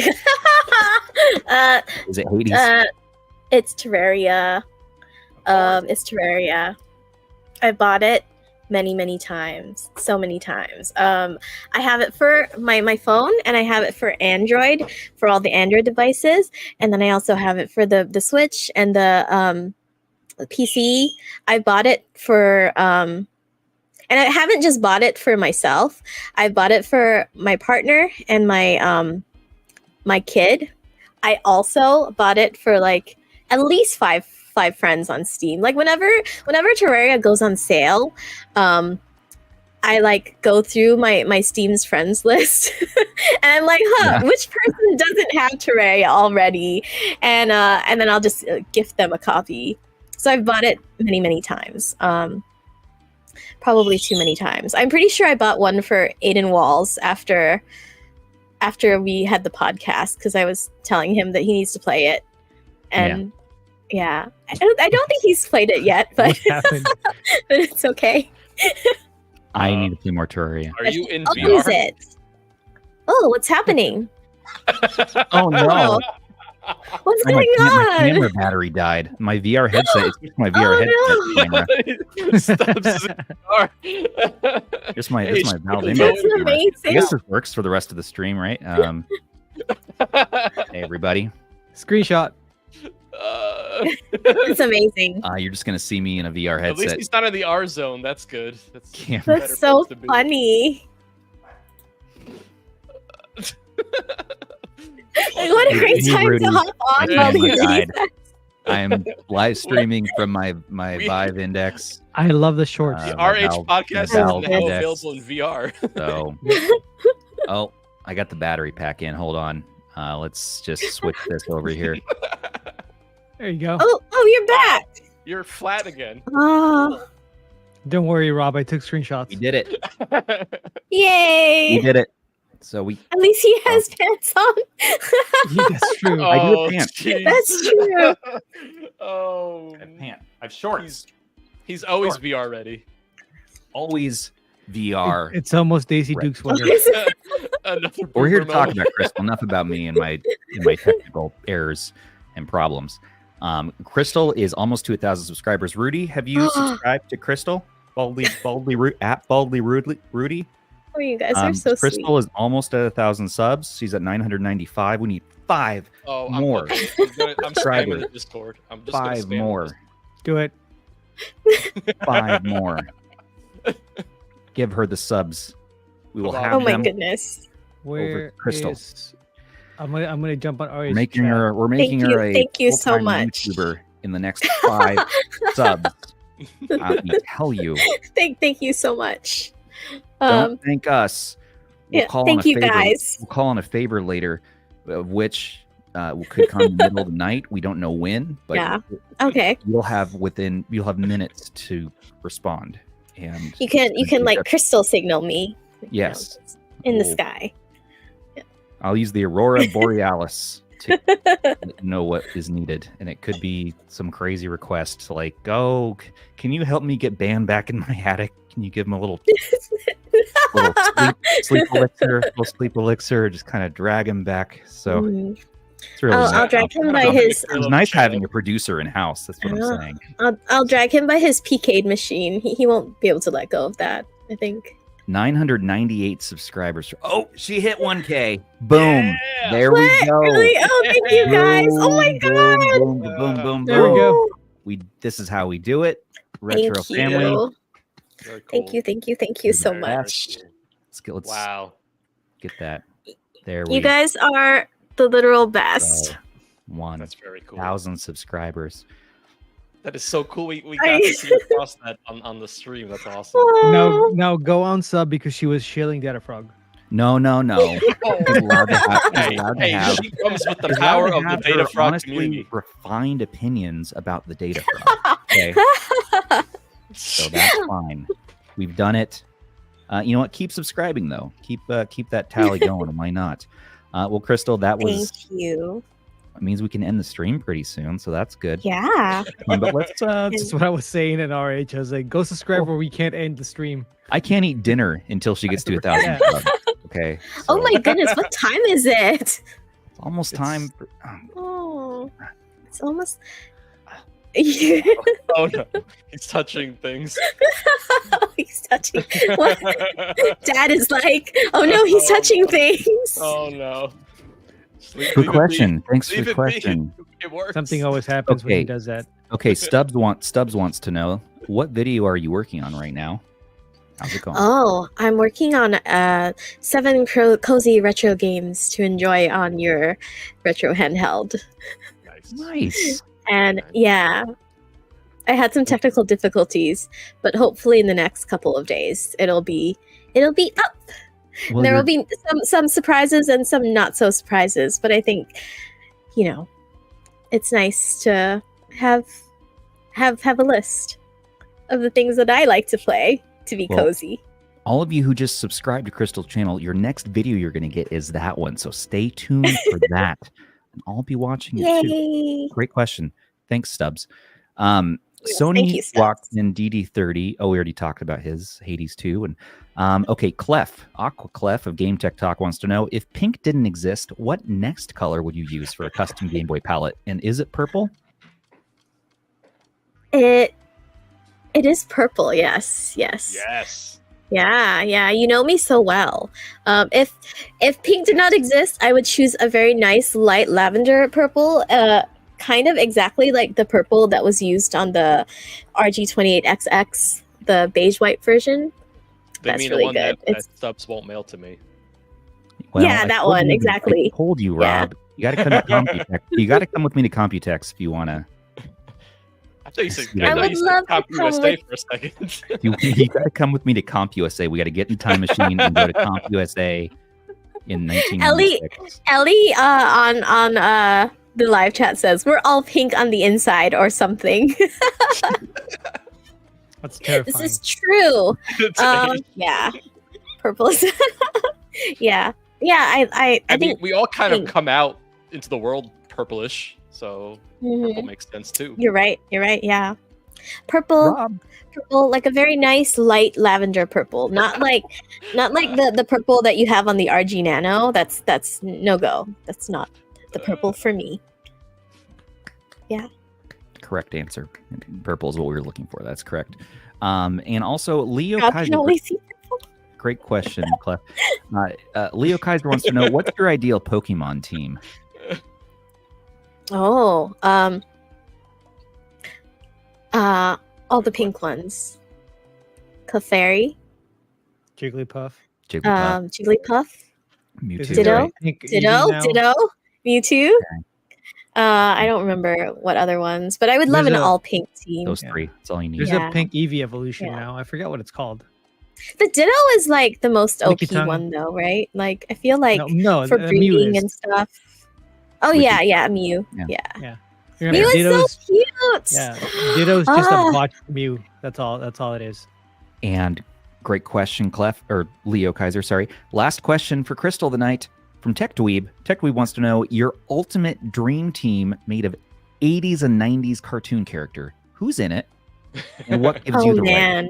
Is it Hades? It's Terraria. It's Terraria. I bought it many times, so many times. I have it for my phone, and I have it for Android, for all the Android devices, and then I also have it for the Switch and the PC. I bought it for and I haven't just bought it for myself. I bought it for my partner and my my kid. I also bought it for like at least five friends on Steam. Like whenever Terraria goes on sale, I like go through my Steam's friends list and I'm like, which person doesn't have Terraria already? And then I'll just gift them a copy. So I've bought it many times. Probably too many times. I'm pretty sure I bought one for Aiden Walls after we had the podcast because I was telling him that he needs to play it. And yeah, I don't think he's played it yet, but What happened? but it's okay. I need to play more Terraria. Are you in I'll VR? use it. Oh, what's happening? Oh no! What's Oh, going my on? camera battery died. My VR headset. It's just my VR headset camera. Stubbs is in VR. Just my Hey, my Valve That's image That's camera. I amazing. guess this works for the rest of the stream, right? Hey everybody. Screenshot. It's amazing. You're just gonna see me in a VR At least headset. he's not in the R zone. That's good. That's Camera. better That's so place to be. funny. What a great Hey, time Rudy. to hop on My while camera he died. resets. I am live streaming from my Vive Index. I love the shorts. The my RH Valve- podcast my is Valve now Index. available in VR. So, oh, I got the battery pack in. Hold on. Let's just switch this over here. There you go. Oh, you're back. You're flat again. Oh, Don't worry, Rob. I took screenshots. We did it. yay. We did it. So we. At least he has pants on. Yeah, that's true. I do Oh, have pants. jeez. That's true. Oh, I've shorts. he's always VR ready. Always VR. It's almost Daisy Right. Duke's weather. Another We're here to boomer talk moment. about Crystal. Enough about me and my technical errors and problems. Crystal is almost to 1,000 subscribers. Rudy, have you subscribed to Crystal? Baldly Rudy. Oh, you guys are so Crystal sweet. is almost at 1,000 subs. She's at 995. We need 5 Oh, more. I'm spamming the Discord. I'm just gonna 5 spam more. Do it. 5 more. Give her the subs. We will have Oh my them. goodness. Where Crystal. is- I'm gonna jump on RH. We're making chat. her. We're making her a Thank you so full-time much. YouTuber in the next 5 subs. I tell you. Thank you so much. Don't thank us. yeah, call thank on a you favor. guys. We'll call on a favor later, of which could come in the middle of the night. We don't know when, but Yeah. Okay. you'll have minutes to respond. And You can like crystal signal me. yes, In the Cool. sky. I'll use the Aurora Borealis to know what is needed, and it could be some crazy request like, "Oh, can you help me get Ban back in my attic? Can you give him a little sleep elixir, just kind of drag him back." So Mm. it's really I'll nice. drag him by I'll his. It's nice having a producer in house. That's what I'm saying. I'll drag him by his PK'd machine. He won't be able to let go of that. I think. 998 subscribers. Oh, she hit 1K. Boom. Yeah. There What? we go. Really? Oh, thank you guys. Oh my Boom, god. Boom, boom, boom, boom, There we boom. go. This is how we do it. Retro Thank you. family. Very cool. Thank you so Very much. Let's Wow. get that. There we You guys are the literal best. go. 1,000 That's very cool. subscribers. That is so cool. We got to see you cross that on the stream. That's awesome. Oh. Now go on sub because she was shilling Data Frog. No. He's allowed to have. He's allowed to Hey, have. she comes with the he's power allowed of to the have Data her Frog honestly community. refined opinions about the Data Frog. Okay, so that's fine. We've done it. You know what? Keep subscribing though. Keep that tally going. Why not? Well, Crystal, that was Thank you. it means we can end the stream pretty soon, so that's good. Yeah. But let's. That's what I was saying in RH. I was like, go subscribe or we can't end the stream. I can't eat dinner until she gets to 1,000 Yeah. subs. Okay. Oh so my goodness, what time is it? It's almost time. For, Oh, it's almost. Oh no, he's touching things. He's touching. What? Dad is like, oh no, he's touching things. Oh no. Just leave good it question. be. Thanks for Leave the it be. question. It works. Something always happens when he Okay. does that. Okay, Stubbs wants to know what video are you working on right now? How's it going? Oh, I'm working on 7 cozy retro games to enjoy on your retro handheld. Nice. And Nice. yeah, I had some technical difficulties, but hopefully in the next couple of days it'll be up. Well, There will you're- be some surprises and some not so surprises, but I think, you know, it's nice to have a list of the things that I like to play to be Well, cozy. all of you who just subscribed to Crystal's channel, your next video you're going to get is that one. So stay tuned for that. And I'll be watching it too. Yay! Great question. Thanks, Stubbs. Yes, thank Sony you, Stubbs. walked in DD30. Oh, we already talked about his Hades 2. And okay, Clef, Aqua Clef of Game Tech Talk wants to know, if pink didn't exist, what next color would you use for a custom Game Boy palette? And is it purple? It is purple. Yes. Yes. Yeah. You know me so well. If pink did not exist, I would choose a very nice light lavender purple. Kind of exactly like the purple that was used on the RG28XX, the beige white version. They That's mean really the one good. that It's- Stubbs won't mail to me. Yeah, I that told one, you- exactly. I told you, Yeah. Rob. You got to come to Computex. You got to come with me to Computex if you want to. I thought you said, I thought would you said love to Comp come USA with- for a second. You got to come with me to CompUSA. We got to get in time machine and go to CompUSA in 1996. Ellie on the live chat says we're all pink on the inside or something. That's This terrifying. is true. Yeah, purple is. yeah. I I mean, think we all kind of pink. come out into the world purplish, so Mhm. purple makes sense too. You're right. Yeah. Purple, Rob, like a very nice light lavender purple. Not like the purple that you have on the RG Nano. That's no go. That's not the purple for me. correct answer. Purple is what we were looking for. That's correct. And also, Leo God Kaiser. can only see purple. Great question, Clef. Leo Kaiser wants to know, what's your ideal Pokemon team? Oh, all the pink ones. Clefairy, Jigglypuff. Jigglypuff, Jigglypuff, Mewtwo. Is it Ditto? the pink Ditto, Eevee now? Ditto, Mewtwo. I don't remember what other ones, but I would love There's an a- all pink team. Those Yeah. three. That's all you need. There's Yeah. a pink Eevee evolution Yeah. now. I forget what it's called. The Ditto is like the most OP Lickitung. one, though, right? Like I feel like no, for the Mew breeding is. and stuff. Oh Licky- yeah, Mew. Yeah. Yeah, Remember, Mew is Ditto's, so cute. yeah, Ditto's just Ah. a botched Mew. That's all it is. And great question, Clef, or Leo Kaiser, sorry. Last question for Crystal tonight from Tech Dweeb. Tech Dweeb wants to know your ultimate dream team made of 80s and 90s cartoon character. Who's in it? And what gives Oh you the right? man.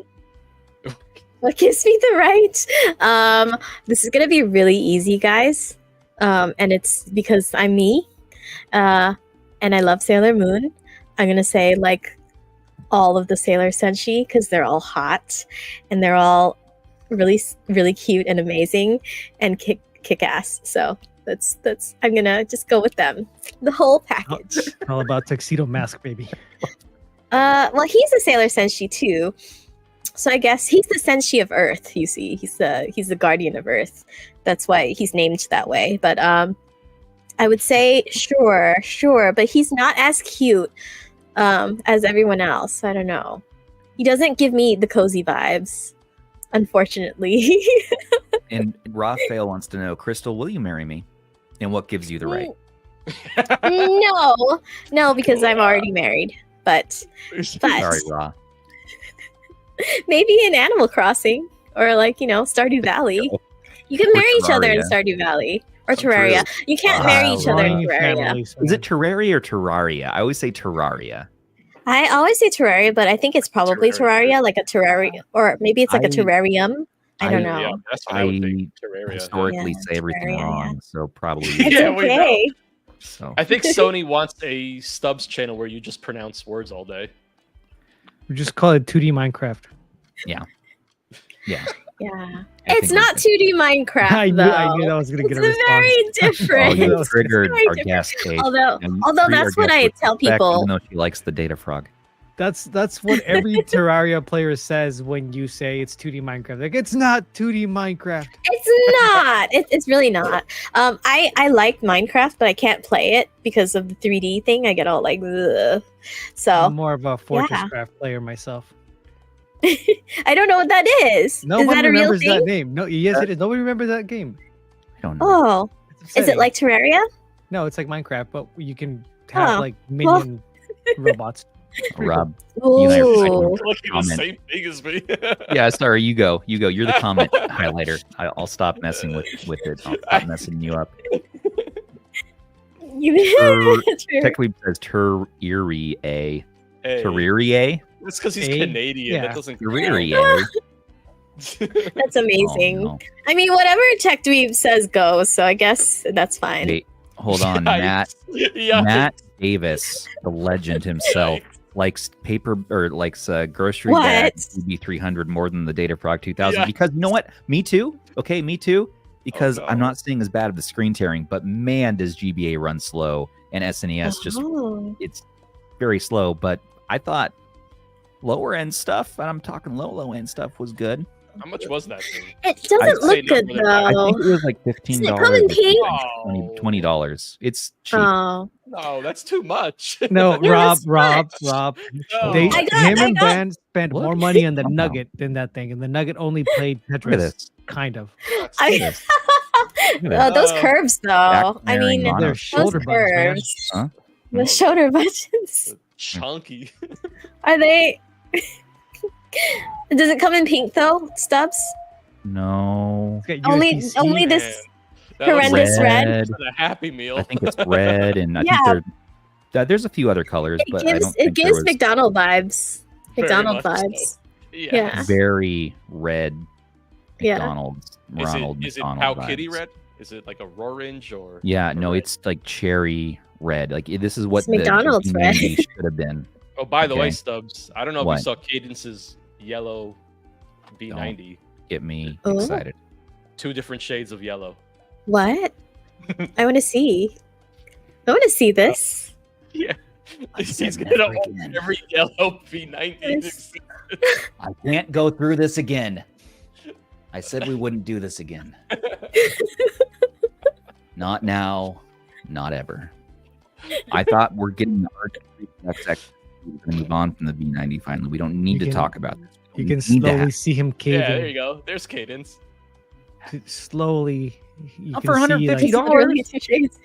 What gives me the right? This is gonna be really easy, guys. And it's because I'm me. And I love Sailor Moon. I'm gonna say like all of the Sailor Senshi because they're all hot and they're all really cute and amazing and kick ass. So that's I'm gonna just go with them. The whole package. All about tuxedo mask, baby. Well, he's a Sailor Senshi too. So I guess he's the Senshi of Earth, you see. He's the guardian of Earth. That's why he's named that way. But I would say sure, but he's not as cute as everyone else. I don't know. He doesn't give me the cozy vibes, unfortunately. And Raphael wants to know, Crystal, will you marry me? And what gives you the right? No, because I'm already married. But Sorry, Ra. maybe in Animal Crossing or like Stardew Valley. You can Or marry each other in Terraria. Stardew Valley or True. Terraria. You can't marry each other in Royal Terraria. family, Is it Terraria or Terraria? I always say Terraria. I always say Terraria, but I think it's probably Terraria. Terraria, like a Terraria, or maybe it's like a I- terrarium. I don't know. Yeah, that's what I would think. Terraria. Historically Yeah, say everything Terraria, wrong, so probably. It's Yeah, we know. okay. So I think Sony wants a Stubbs channel where you just pronounce words all day. We just call it 2D Minecraft. yeah. Yeah. I It's think not 2D Minecraft, I knew though. that was gonna get a It's response. very Oh, different. you It's triggered very our different. guest, Kate. Although And you although treat our that's what guest I with tell respect, people. even though she likes the data frog. That's what every Terraria player says when you say it's 2D Minecraft. Like, it's not 2D Minecraft. It's not. It's really not. I like Minecraft, but I can't play it because of the 3D thing. I get all like, ugh. So I'm more of a Fortress Craft player myself. I don't know what that is. Nobody is that a real remembers thing? that name. No, yes, it is. Nobody remembers that game. I don't know. Oh, It's is it upsetting. like Terraria? No, it's like Minecraft, but you can have Oh, like minion robots. Rob, you and I are Ooh. Looking the Comment. same thing as me. yeah, sorry, you go. You're the comment highlighter. I'll stop messing with it. I'll stop messing you up. Technically it says Terraria. Hey, Terraria? It's because he's A? Canadian. Yeah. That doesn't. Terraria. That's amazing. Oh, no. I mean, whatever Tech Dweeb says goes, so I guess that's fine. Wait, hold on, Matt. Yeah. Matt Davis, the legend himself, likes paper or likes grocery What? bag GB300 more than the Data Frog 2000 Yeah. because you know what? Me too. Okay, me too. Because no. I'm not saying as bad of the screen tearing, but man, does GBA run slow and SNES just Oh. it's very slow. But I thought lower end stuff, and I'm talking low end stuff, was good. How much was that thing? It doesn't I'd say look good no more than I though. think it was like $15. Does it come in pink? Oh. $20. It's cheap. Oh, No, that's too much. No, Yeah, Rob, that's Rob, much. Rob. No. They, I got- him I and got- Ben spent Look. more money on the Somehow. Nugget than that thing, and the Nugget only played Look at Tetris, this. kind of. That's- I, Look at that. those Oh. curves though. I Back-bearing mean, mono. Their Those shoulder those buttons, man. curves, Huh? the shoulder buttons. chunky. Are they? Does it come in pink though, Stubbs? No. It's got Only- USB-C. only this Man, that looks horrendous red. Red. like a Happy Meal. I think it's red, and I Yeah. think there's a few other colors, It but I gives don't think there gives was McDonald vibes. Very McDonald much so. vibes. Yeah. Yeah. very red Yeah. McDonald's. Is Ronald it McDonald Cow Kitty vibes. red? Is it like a orange or? Yeah, or no, red? it's like cherry red. Like this is what It's McDonald's the red. B90 should have been. Oh, by the way, Okay. Stubbs, I don't know if What? you saw Cadence's yellow B90. Get me Oh. excited. 2 different shades of yellow. What? I want to see. I want to see this. Yeah. Let's He's send gonna that own freaking- every yellow B90. Yes. I can't go through this again. I said we wouldn't do this again. Not now, not ever. I thought we're getting the RG35XX. We're going to move on from the B90 finally. We don't need You to can- talk about this. You We can need to slowly have- see him caving. Yeah, there you go. There's Cadence. Slowly, you Not can for see, $150. like, It's literally 2 shades.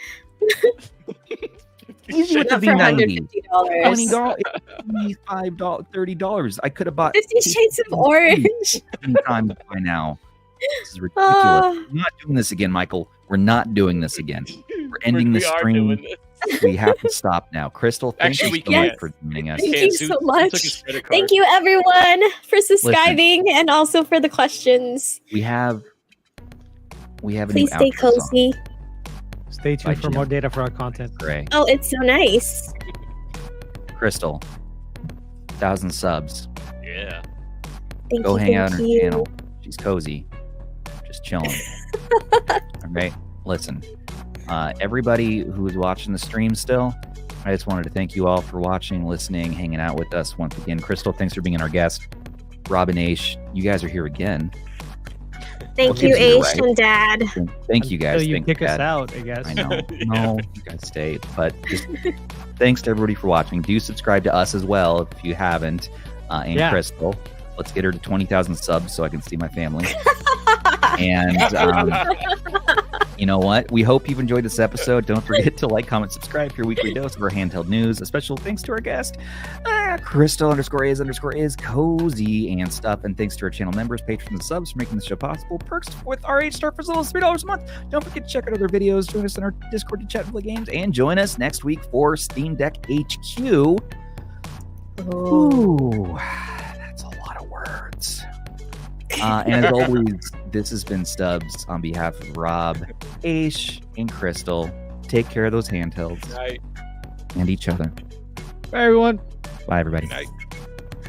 Easy with the Not for B90. $150. $20, $25, $30. I could have bought 50 Shades of Orange. times by now. This is ridiculous. Oh, We're not doing this again, Michael. We're not doing this again. We're ending We the are stream. doing this. We have to stop now. Crystal, thank Actually, you we so much can't. for joining us. Thank Can't you sue- so he much. took his credit card. thank you everyone for subscribing and also for the questions. We have a Please new stay outro song. cozy. Stay Bye, tuned for Jim. more data for our content. Gray. Oh, it's so nice. Crystal, 1,000 subs. Yeah. Thank Go you. hang out on thank her you. channel. She's cozy, just chilling. All right, listen, everybody who's watching the stream still, I just wanted to thank you all for watching, listening, hanging out with us once again. Crystal, thanks for being our guest. Robin Aish, you guys are here again. Thank What you, gives you the Aish right? and Dad. Thank you guys. Until you Thank kick us Dad. out, I guess. I know. Yeah. No, you guys stay. But just thanks to everybody for watching. Do subscribe to us as well if you haven't. And Yeah. Crystal, let's get her to 20,000 subs so I can see my family. And you know what? We hope you've enjoyed this episode. Don't forget to like, comment, subscribe for your weekly dose of our handheld news. A special thanks to our guest, Crystal_is cozy and stuff. And thanks to our channel members, patrons, and subs for making this show possible. Perks with our H-Star for as little as $3 a month. Don't forget to check out other videos. Join us in our Discord to chat and play games. And join us next week for Steam Deck HQ. Ooh, that's a lot of words. And as always, this has been Stubbs on behalf of Rob, Aish, and Crystal. Take care of those handhelds Night. and each other. Bye, everyone. Bye, everybody. Night.